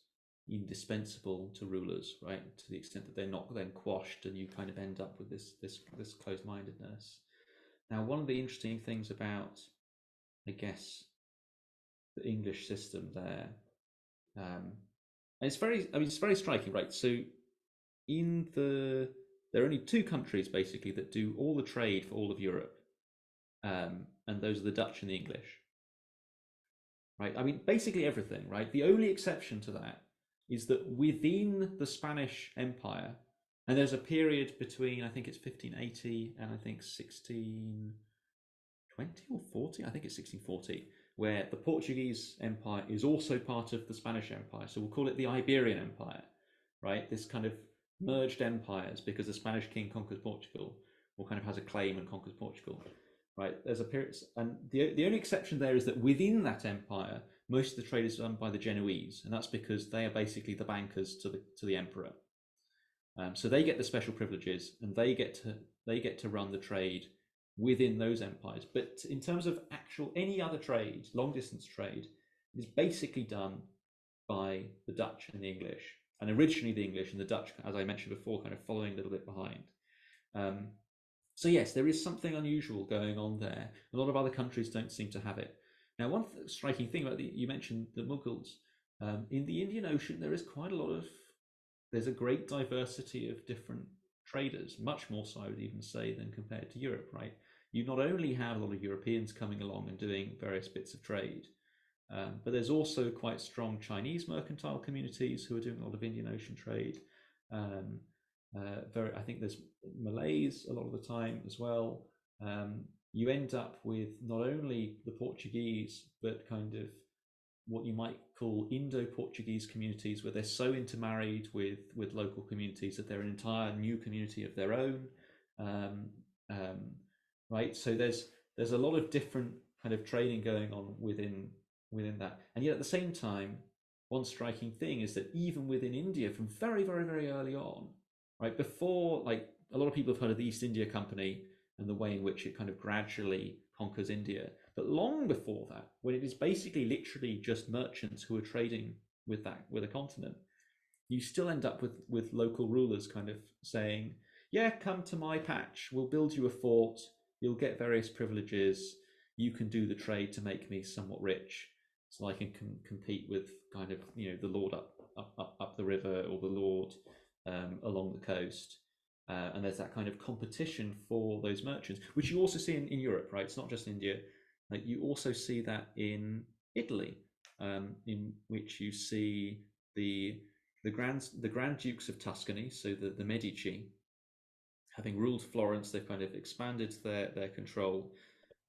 indispensable to rulers, right? To the extent that they're not then quashed, and you kind of end up with this closed-mindedness. Now, one of the interesting things about, I guess, the English system there, and it's very striking, right? So there are only two countries basically that do all the trade for all of Europe, and those are the Dutch and the English, right? I mean, basically everything, right? The only exception to that is that within the Spanish Empire, and there's a period between, I think it's 1580 and I think 1620 or 40, I think it's 1640, where the Portuguese Empire is also part of the Spanish Empire. So we'll call it the Iberian Empire, right? This kind of merged empires, because the Spanish king conquers Portugal, or kind of has a claim and conquers Portugal, right? There's a period, and the only exception there is that within that empire, most of the trade is done by the Genoese, and that's because they are basically the bankers to the emperor. So they get the special privileges, and they get to run the trade within those empires. But in terms of any other trade, long distance trade, it is basically done by the Dutch and the English, and originally the English and the Dutch, as I mentioned before, kind of following a little bit behind. So yes, there is something unusual going on there. A lot of other countries don't seem to have it. Now, one striking thing about you mentioned the Mughals. In the Indian Ocean, there's a great diversity of different traders, much more so I would even say than compared to Europe, right? You not only have a lot of Europeans coming along and doing various bits of trade, but there's also quite strong Chinese mercantile communities who are doing a lot of Indian Ocean trade. I think there's Malays a lot of the time as well. You end up with not only the Portuguese, but kind of what you might call Indo-Portuguese communities, where they're so intermarried with local communities that they're an entire new community of their own. Right, so there's a lot of different kind of trading going on within that, and yet at the same time, one striking thing is that even within India, from very, very, very early on, right, before, like, a lot of people have heard of the East India Company and the way in which it kind of gradually conquers India. But long before that, when it is basically literally just merchants who are trading with a continent, you still end up with local rulers kind of saying, yeah, come to my patch, we'll build you a fort, you'll get various privileges, you can do the trade to make me somewhat rich, so I can compete with kind of, the lord up the river, or the lord along the coast. And there's that kind of competition for those merchants, which you also see in Europe, right? It's not just India. Like, you also see that in Italy, in which you see the Grand Dukes of Tuscany, so the Medici, having ruled Florence, they've kind of expanded their control.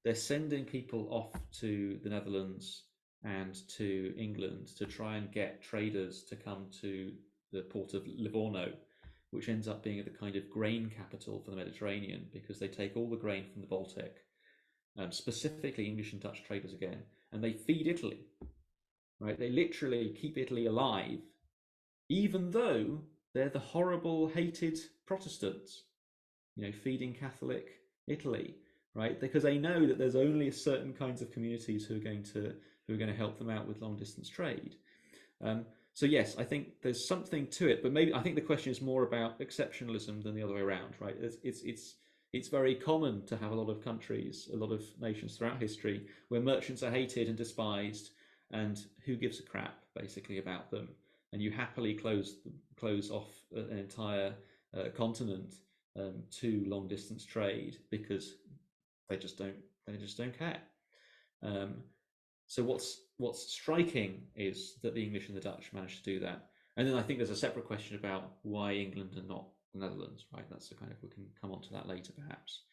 They're sending people off to the Netherlands and to England to try and get traders to come to the port of Livorno, which ends up being the kind of grain capital for the Mediterranean, because they take all the grain from the Baltic, specifically English and Dutch traders again, and they feed Italy, right? They literally keep Italy alive, even though they're the horrible, hated Protestants, feeding Catholic Italy, right? Because they know that there's only certain kinds of communities who are going to help them out with long distance trade. So yes, I think there's something to it, but maybe I think the question is more about exceptionalism than the other way around, right? It's very common to have a lot of countries, a lot of nations throughout history where merchants are hated and despised, and who gives a crap basically about them, and you happily close off an entire continent to long distance trade because they just don't care. So what's striking is that the English and the Dutch managed to do that. And then I think there's a separate question about why England and not the Netherlands, right? That's the kind of, we can come on to that later perhaps.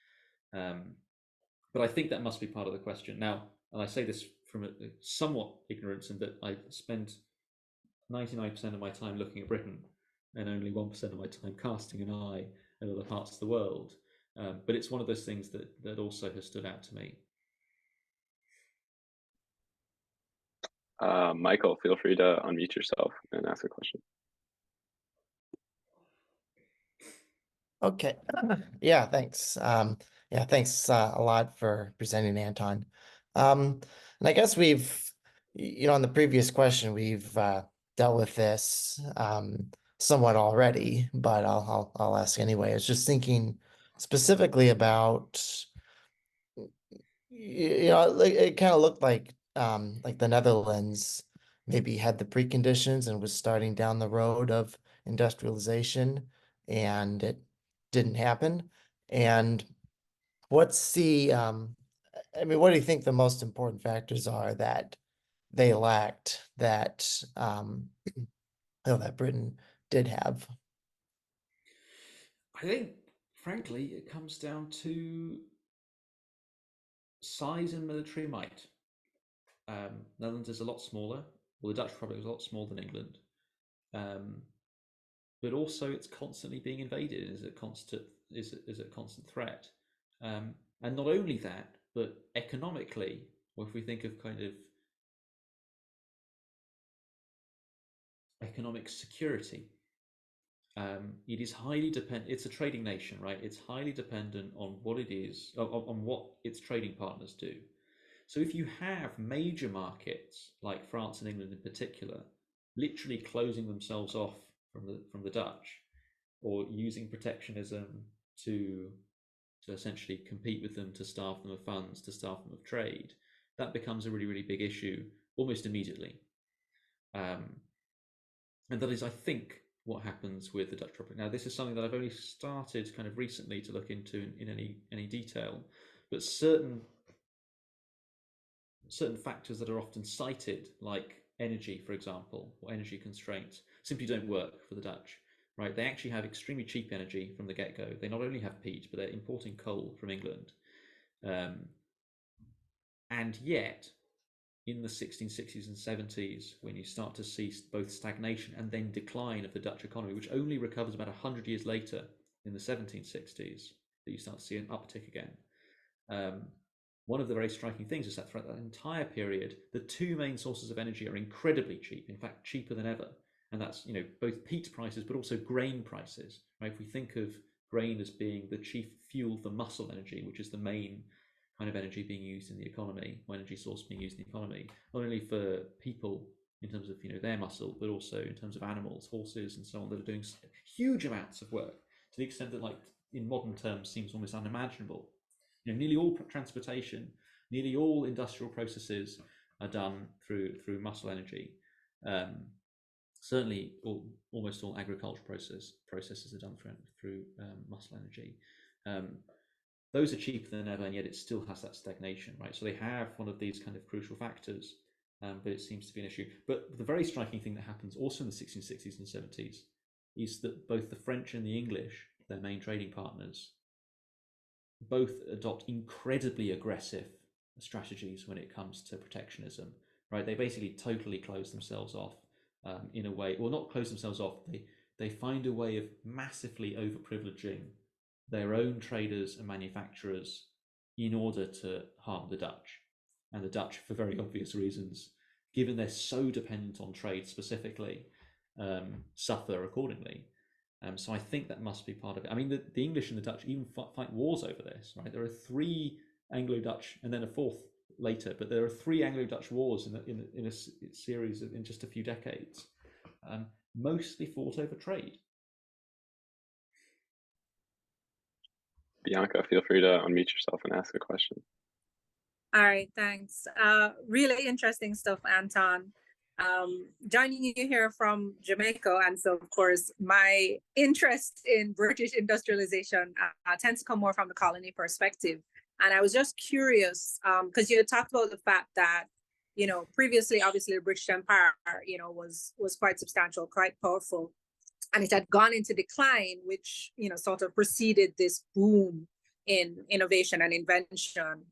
But I think that must be part of the question. Now, and I say this from a somewhat ignorance, in that I spend 99% of my time looking at Britain and only 1% of my time casting an eye at other parts of the world. But it's one of those things that also has stood out to me. Michael, feel free to unmute yourself and ask a question. Okay. Yeah, thanks. Thanks a lot for presenting, Anton. And I guess we've, on the previous question, we've dealt with this somewhat already, but I'll ask anyway. I was just thinking specifically about, it kind of looked like the Netherlands maybe had the preconditions and was starting down the road of industrialization, and it didn't happen. And what's the what do you think the most important factors are that they lacked that that Britain did have? I think, frankly, it comes down to size and military might. Netherlands is a lot smaller. Well, the Dutch Republic is a lot smaller than England. But also it's constantly being invaded, is a constant threat. And not only that, but economically, or if we think of kind of economic security. It is highly dependent. It's a trading nation, right? It's highly dependent on what it is, on what its trading partners do. So if you have major markets like France and England in particular, literally closing themselves off from the Dutch, or using protectionism to essentially compete with them, to starve them of funds, to starve them of trade, that becomes a really, really big issue almost immediately. And that is, I think, what happens with the Dutch Republic. Now, this is something that I've only started kind of recently to look into in any detail, but certain factors that are often cited, like energy, for example, or energy constraints, simply don't work for the Dutch. Right? They actually have extremely cheap energy from the get-go. They not only have peat, but they're importing coal from England. And yet, in the 1660s and 70s, when you start to see both stagnation and then decline of the Dutch economy, which only recovers about 100 years later in the 1760s, that you start to see an uptick again. One of the very striking things is that throughout that entire period, the two main sources of energy are incredibly cheap, in fact, cheaper than ever. And that's, both peat prices, but also grain prices, right? If we think of grain as being the chief fuel for muscle energy, which is the main kind of energy being used in the economy, or energy source being used in the economy, not only for people in terms of, their muscle, but also in terms of animals, horses and so on, that are doing huge amounts of work to the extent that, like, in modern terms, seems almost unimaginable. Nearly all transportation, nearly all industrial processes are done through muscle energy. Certainly, almost all agricultural processes are done through muscle energy. Those are cheaper than ever, and yet it still has that stagnation, right? So they have one of these kind of crucial factors, but it seems to be an issue. But the very striking thing that happens also in the 1660s and 70s is that both the French and the English, their main trading partners, both adopt incredibly aggressive strategies when it comes to protectionism, right? They basically totally close themselves off in a way, well, not close themselves off. They find a way of massively overprivileging their own traders and manufacturers in order to harm the Dutch. And the Dutch, for very obvious reasons, given they're so dependent on trade specifically, suffer accordingly. So I think that must be part of it. I mean, the English and the Dutch even fight wars over this, right? There are 3 Anglo-Dutch and then a 4th later, but there are 3 Anglo-Dutch wars in a series in just a few decades, mostly fought over trade. Bianca, feel free to unmute yourself and ask a question. All right, thanks. Really interesting stuff, Anton. Joining you here from Jamaica, and so of course my interest in British industrialization tends to come more from the colony perspective. And I was just curious because you had talked about the fact that previously, obviously, the British Empire was quite substantial, quite powerful, and it had gone into decline, which sort of preceded this boom in innovation and invention.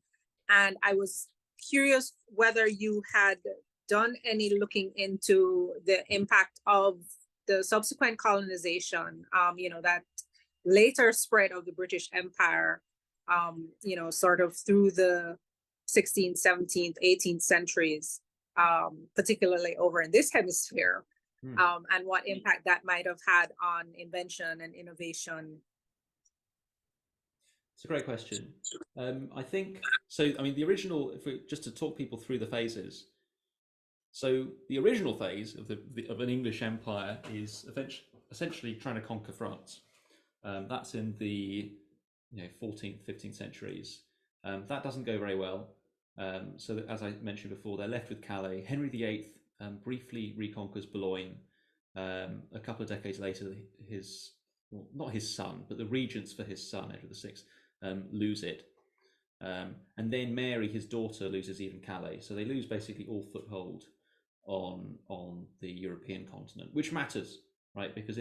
And I was curious whether you had done any looking into the impact of the subsequent colonization, that later spread of the British Empire, sort of through the 16th, 17th, 18th centuries, particularly over in this hemisphere, and what impact that might have had on invention and innovation. It's a great question. I think so. I mean, the original, just to talk people through the phases. So the original phase of an English empire is essentially trying to conquer France. That's in the 14th, 15th centuries. That doesn't go very well. So that, as I mentioned before, they're left with Calais. Henry VIII briefly reconquers Boulogne. A couple of decades later, not his son, but the regents for his son, Edward VI, lose it. And then Mary, his daughter, loses even Calais. So they lose basically all foothold on the European continent, which matters, right? Because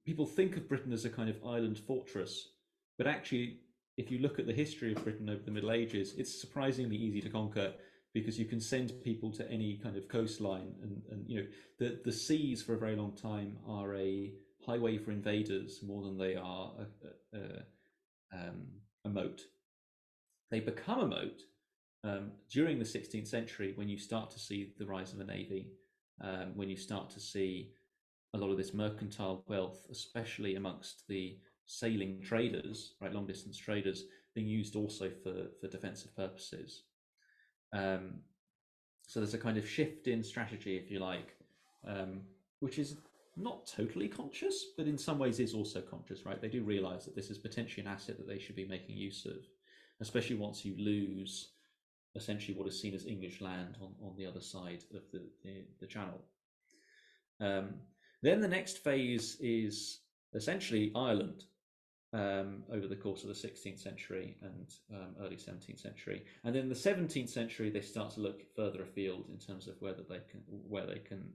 people think of Britain as a kind of island fortress, but actually, if you look at the history of Britain over the Middle Ages, it's surprisingly easy to conquer because you can send people to any kind of coastline, and the seas for a very long time are a highway for invaders more than they are a moat. They become a moat during the 16th century when you start to see the rise of a navy, when you start to see a lot of this mercantile wealth, especially amongst the sailing traders, right, long distance traders, being used also for defensive purposes. So there's a kind of shift in strategy, if you like, which is not totally conscious, but in some ways is also conscious, right? They do realize that this is potentially an asset that they should be making use of, especially once you lose essentially what is seen as English land on the other side of the channel. Then the next phase is essentially Ireland over the course of the 16th century and early 17th century. And then the 17th century, they start to look further afield in terms of where they can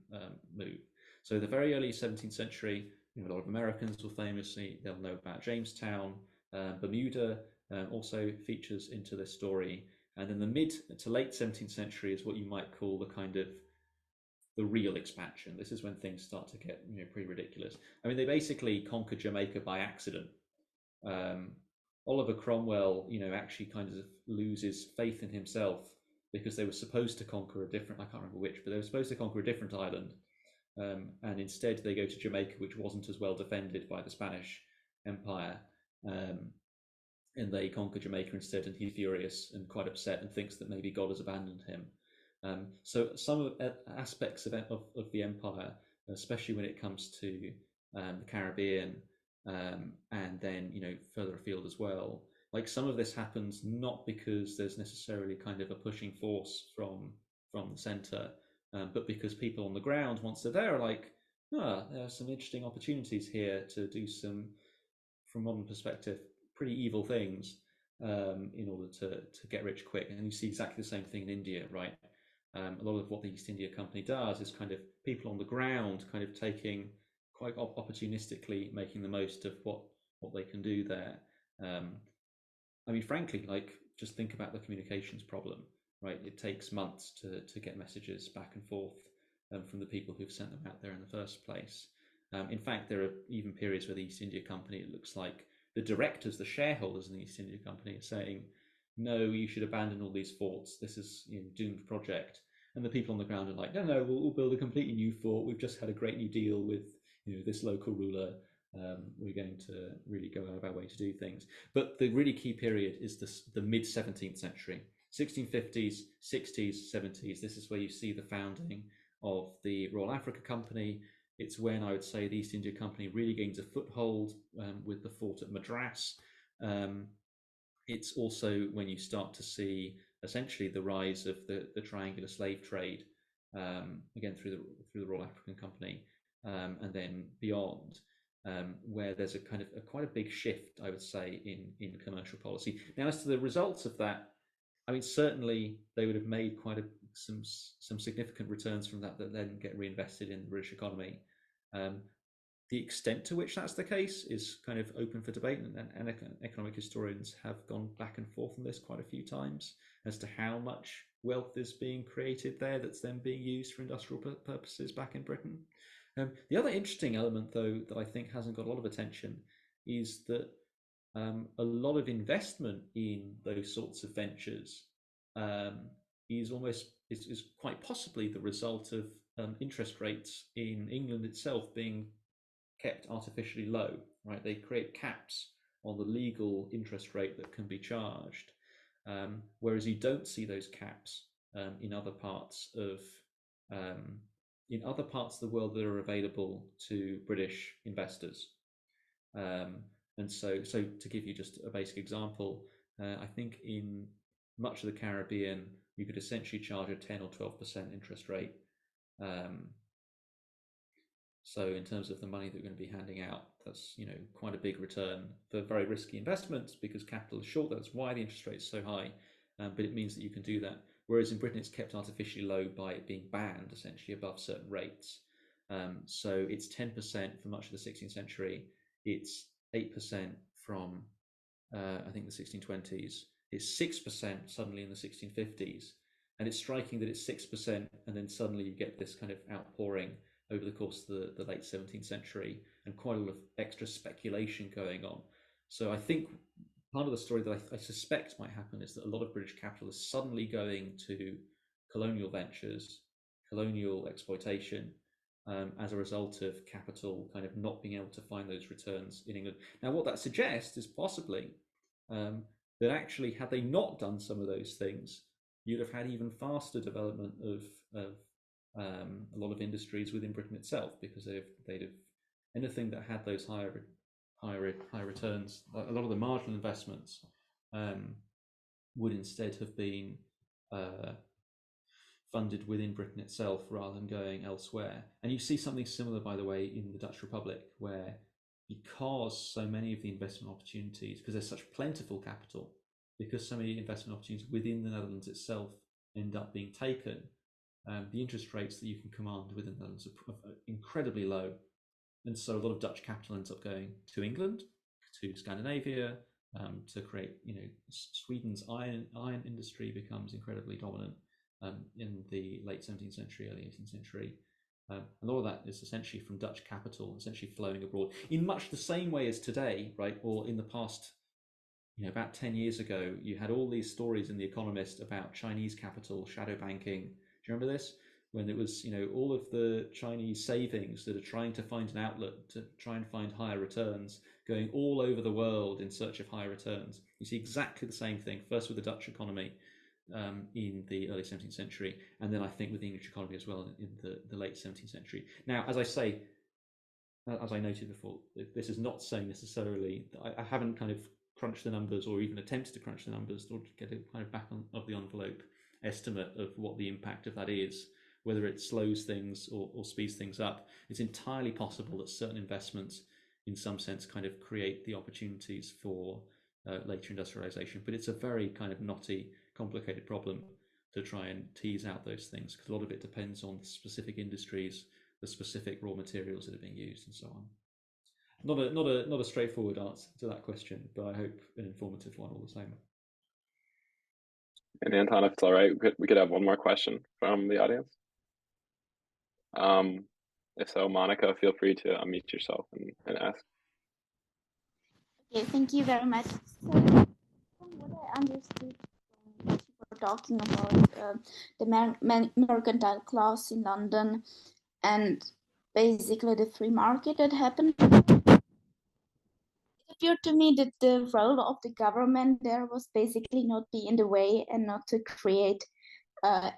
move. So the very early 17th century, a lot of Americans will famously, they'll know about Jamestown. Bermuda also features into this story. And then the mid to late 17th century is what you might call the kind of the real expansion. This is when things start to get pretty ridiculous. I mean, they basically conquered Jamaica by accident. Oliver Cromwell, actually kind of loses faith in himself because they were supposed to conquer a different, I can't remember which, but they were supposed to conquer a different island. And instead they go to Jamaica, which wasn't as well defended by the Spanish Empire. And they conquer Jamaica instead, and he's furious and quite upset and thinks that maybe God has abandoned him. So some aspects of the empire, especially when it comes to the Caribbean, and then further afield as well, like some of this happens not because there's necessarily kind of a pushing force from the center, but because people on the ground, once they're there, are like, there are some interesting opportunities here to do some, from a modern perspective, pretty evil things in order to get rich quick. And you see exactly the same thing in India, right? A lot of what the East India Company does is kind of people on the ground kind of taking quite opportunistically, making the most of what they can do there. I mean, frankly, like just think about the communications problem, right? It takes months to get messages back and forth from the people who've sent them out there in the first place. In fact, there are even periods where the East India Company, it looks like the directors, the shareholders in the East India Company are saying, no, you should abandon all these forts. This is doomed project. And the people on the ground are like, no, we'll build a completely new fort. We've just had a great new deal with this local ruler. We're going to really go out of our way to do things. But the really key period is the mid-17th century, 1650s, 60s, 70s. This is where you see the founding of the Royal Africa Company. It's when I would say the East India Company really gains a foothold with the fort at Madras. It's also when you start to see essentially the rise of the triangular slave trade, again through the Royal African Company, and then beyond, where there's a kind of quite a big shift, I would say, in commercial policy. Now, as to the results of that, I mean, certainly they would have made quite some significant returns from that then get reinvested in the British economy. The extent to which that's the case is kind of open for debate, and economic historians have gone back and forth on this quite a few times as to how much wealth is being created there that's then being used for industrial purposes back in Britain. The other interesting element, though, that I think hasn't got a lot of attention is that a lot of investment in those sorts of ventures is quite possibly the result of interest rates in England itself being kept artificially low, right? They create caps on the legal interest rate that can be charged, whereas you don't see those caps in other parts of the world that are available to British investors. And so to give you just a basic example, I think in much of the Caribbean, you could essentially charge a 10 or 12% interest rate. So in terms of the money that we're going to be handing out, that's quite a big return for very risky investments because capital is short. That's why the interest rate is so high. But it means that you can do that. Whereas in Britain, it's kept artificially low by it being banned essentially above certain rates. So it's 10% for much of the 16th century. It's 8% from I think the 1620s. It's 6% suddenly in the 1650s. And it's striking that it's 6% and then suddenly you get this kind of outpouring over the course of the late 17th century and quite a lot of extra speculation going on. So I think part of the story that I suspect might happen is that a lot of British capital is suddenly going to colonial ventures, colonial exploitation as a result of capital kind of not being able to find those returns in England. Now, what that suggests is possibly that actually, had they not done some of those things, you'd have had even faster development of a lot of industries within Britain itself, because they'd have anything that had those higher returns. A lot of the marginal investments would instead have been funded within Britain itself rather than going elsewhere. And you see something similar, by the way, in the Dutch Republic, where because so many of the investment opportunities, because there's such plentiful capital, because so many investment opportunities within the Netherlands itself end up being taken, the interest rates that you can command within the Netherlands are incredibly low. And so a lot of Dutch capital ends up going to England, to Scandinavia, to create, Sweden's iron industry becomes incredibly dominant in the late 17th century, early 18th century. A lot of that is essentially from Dutch capital, essentially flowing abroad in much the same way as today, right? Or in the past, about 10 years ago, you had all these stories in The Economist about Chinese capital, shadow banking. Do you remember this? When it was, all of the Chinese savings that are trying to find an outlet to try and find higher returns, going all over the world in search of higher returns. You see exactly the same thing, first with the Dutch economy in the early 17th century, and then I think with the English economy as well in the late 17th century. Now, as I noted before, this is not saying necessarily, I haven't kind of crunched the numbers or even attempted to crunch the numbers or get a kind of back of the envelope estimate of what the impact of that is, whether it slows things or speeds things up. It's entirely possible that certain investments in some sense kind of create the opportunities for later industrialization, but it's a very kind of knotty, complicated problem to try and tease out those things, because a lot of it depends on the specific industries, the specific raw materials that are being used, and so on. Not a straightforward answer to that question, but I hope an informative one all the same. And Anton, if it's all right, we could have one more question from the audience. If so, Monica, feel free to unmute yourself and ask. Okay, thank you very much. So, from what I understood, what you were talking about the mercantile class in London and basically the free market that happened, it appeared to me that the role of the government there was basically not be in the way and not to create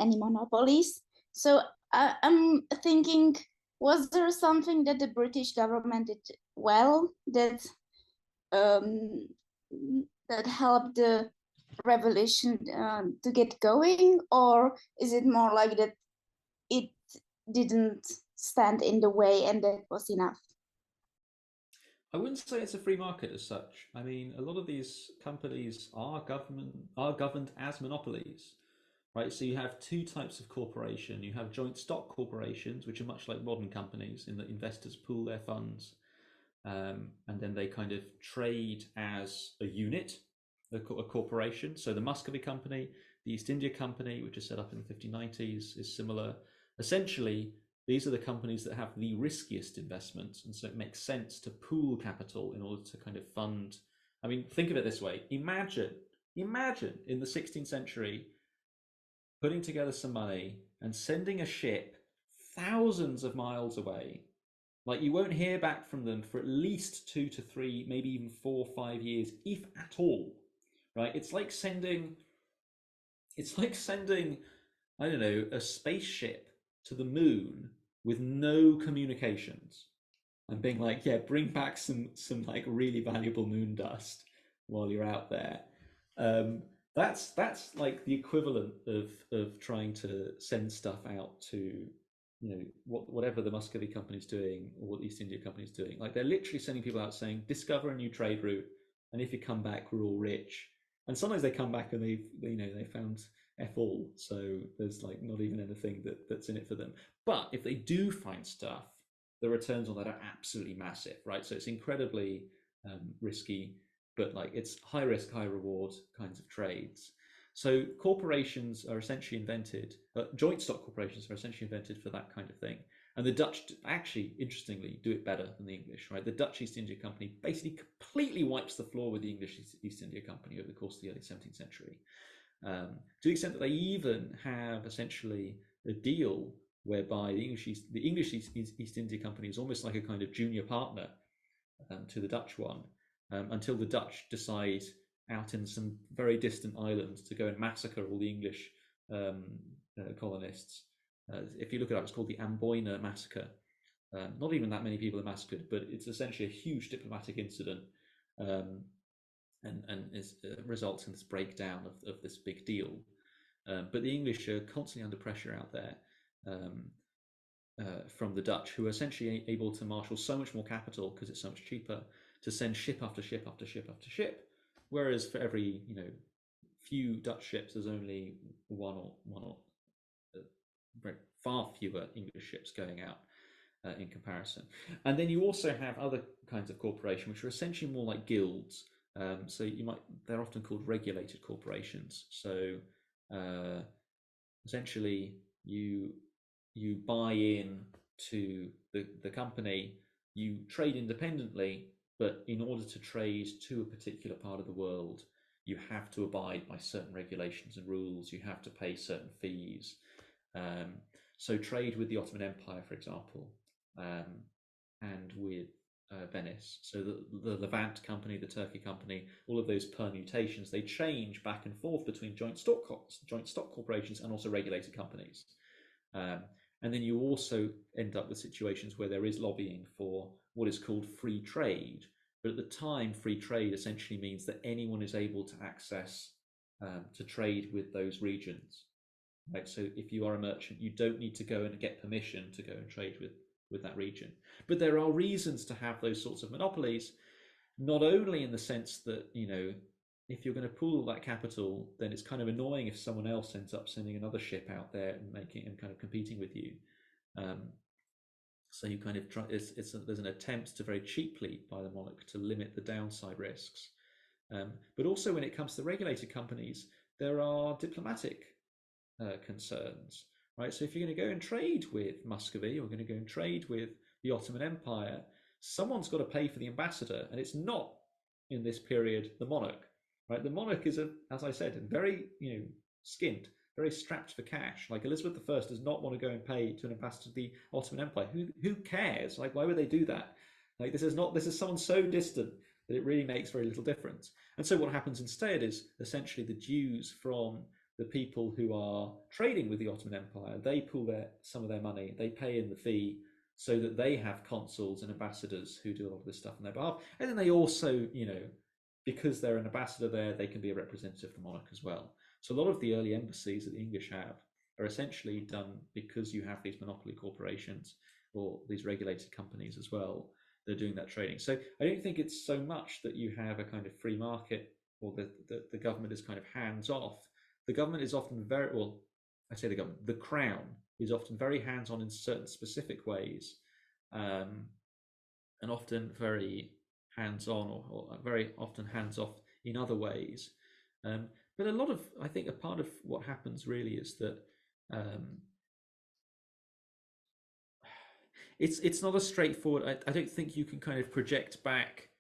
any monopolies. So I'm thinking, was there something that the British government did well that helped the revolution to get going, or is it more like that it didn't stand in the way and that was enough? I wouldn't say it's a free market as such. I mean, a lot of these companies are governed as monopolies, right? So you have two types of corporation. You have joint stock corporations, which are much like modern companies in that investors pool their funds, and then they kind of trade as a unit, a corporation. So the Muscovy Company, the East India Company, which is set up in the 1590s, is similar. Essentially, these are the companies that have the riskiest investments, and so it makes sense to pool capital in order to kind of fund. I mean, think of it this way. Imagine in the 16th century putting together some money and sending a ship thousands of miles away. Like, you won't hear back from them for at least 2 to 3, maybe even 4 or 5 years, if at all, right? It's like sending, I don't know, a spaceship to the moon with no communications and being like, yeah, bring back some like really valuable moon dust while you're out there. That's like the equivalent of trying to send stuff out to, whatever the Muscovy Company's doing or what the East India Company's doing. Like, they're literally sending people out saying, discover a new trade route, and if you come back, we're all rich. And sometimes they come back and they found F all, so there's like not even anything that's in it for them. But if they do find stuff, the returns on that are absolutely massive, right? So it's incredibly risky, but like it's high risk, high reward kinds of trades. So corporations are essentially invented, joint stock corporations are essentially invented for that kind of thing. And the Dutch actually, interestingly, do it better than the English, right? The Dutch East India Company basically completely wipes the floor with the English East India Company over the course of the early 17th century. To the extent that they even have essentially a deal whereby the English East India Company is almost like a kind of junior partner to the Dutch one, until the Dutch decide out in some very distant islands to go and massacre all the English colonists. If you look it up, it's called the Amboina Massacre. Not even that many people are massacred, but it's essentially a huge diplomatic incident, and results in this breakdown of this big deal. But the English are constantly under pressure out there from the Dutch, who are essentially able to marshal so much more capital because it's so much cheaper to send ship after ship after ship after ship, whereas for every few Dutch ships there's only one or far fewer English ships going out in comparison. And then you also have other kinds of corporation which are essentially more like guilds. So they're often called regulated corporations. So essentially you buy in to the company, you trade independently, but in order to trade to a particular part of the world, you have to abide by certain regulations and rules. You have to pay certain fees. So trade with the Ottoman Empire, for example, and with Venice. So the Levant Company, the Turkey Company, all of those permutations, they change back and forth between joint stock corporations and also regulated companies. And then you also end up with situations where there is lobbying for what is called free trade. But at the time, free trade essentially means that anyone is able to access to trade with those regions. Right? So if you are a merchant, you don't need to go and get permission to go and trade with that region. But there are reasons to have those sorts of monopolies, not only in the sense that, if you're going to pool that capital, then it's kind of annoying if someone else ends up sending another ship out there and kind of competing with you. So you kind of try. There's an attempt to very cheaply by the monarch to limit the downside risks. But also when it comes to regulated companies, there are diplomatic concerns, right? So if you're going to go and trade with Muscovy, or going to go and trade with the Ottoman Empire, someone's got to pay for the ambassador, and it's not in this period the monarch. Right, the monarch is, as I said, very skint, very strapped for cash. Like Elizabeth I does not want to go and pay to an ambassador to the Ottoman Empire. Who cares? Like, why would they do that? Like, this is someone so distant that it really makes very little difference. And so what happens instead is essentially the dues from the people who are trading with the Ottoman Empire, they pool some of their money, they pay in the fee so that they have consuls and ambassadors who do a lot of this stuff on their behalf. And then they also, because they're an ambassador there, they can be a representative of the monarch as well. So a lot of the early embassies that the English have are essentially done because you have these monopoly corporations or these regulated companies as well. They're doing that trading. So I don't think it's so much that you have a kind of free market or the government is kind of hands off. The government is often the crown is often very hands on in certain specific ways, and often very hands-on or very often hands-off in other ways. But I think a part of what happens really is that it's not a straightforward. I don't think you can kind of project back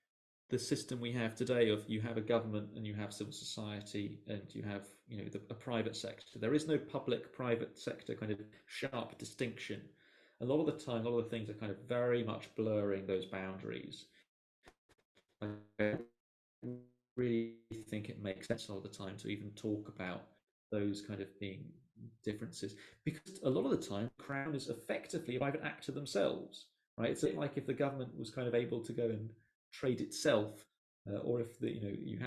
the system we have today of you have a government and you have civil society and you have a private sector. There is no public-private sector kind of sharp distinction. A lot of the time, a lot of the things are kind of very much blurring those boundaries. I really think it makes sense a lot of the time to even talk about those kind of being differences, because a lot of the time, the Crown is effectively a private actor themselves, right? It's like if the government was kind of able to go and trade itself, or if you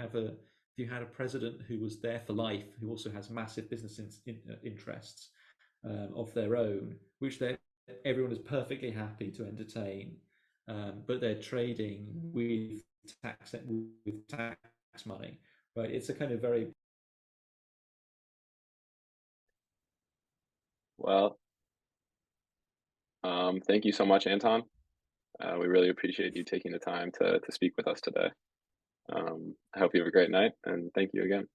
had a president who was there for life, who also has massive business interests of their own, which everyone is perfectly happy to entertain, but they're trading with tax money, right? It's a kind of very well. Thank you so much, Anton. We really appreciate you taking the time to speak with us today. I hope you have a great night, and thank you again.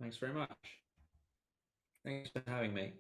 Thanks very much. Thanks for having me.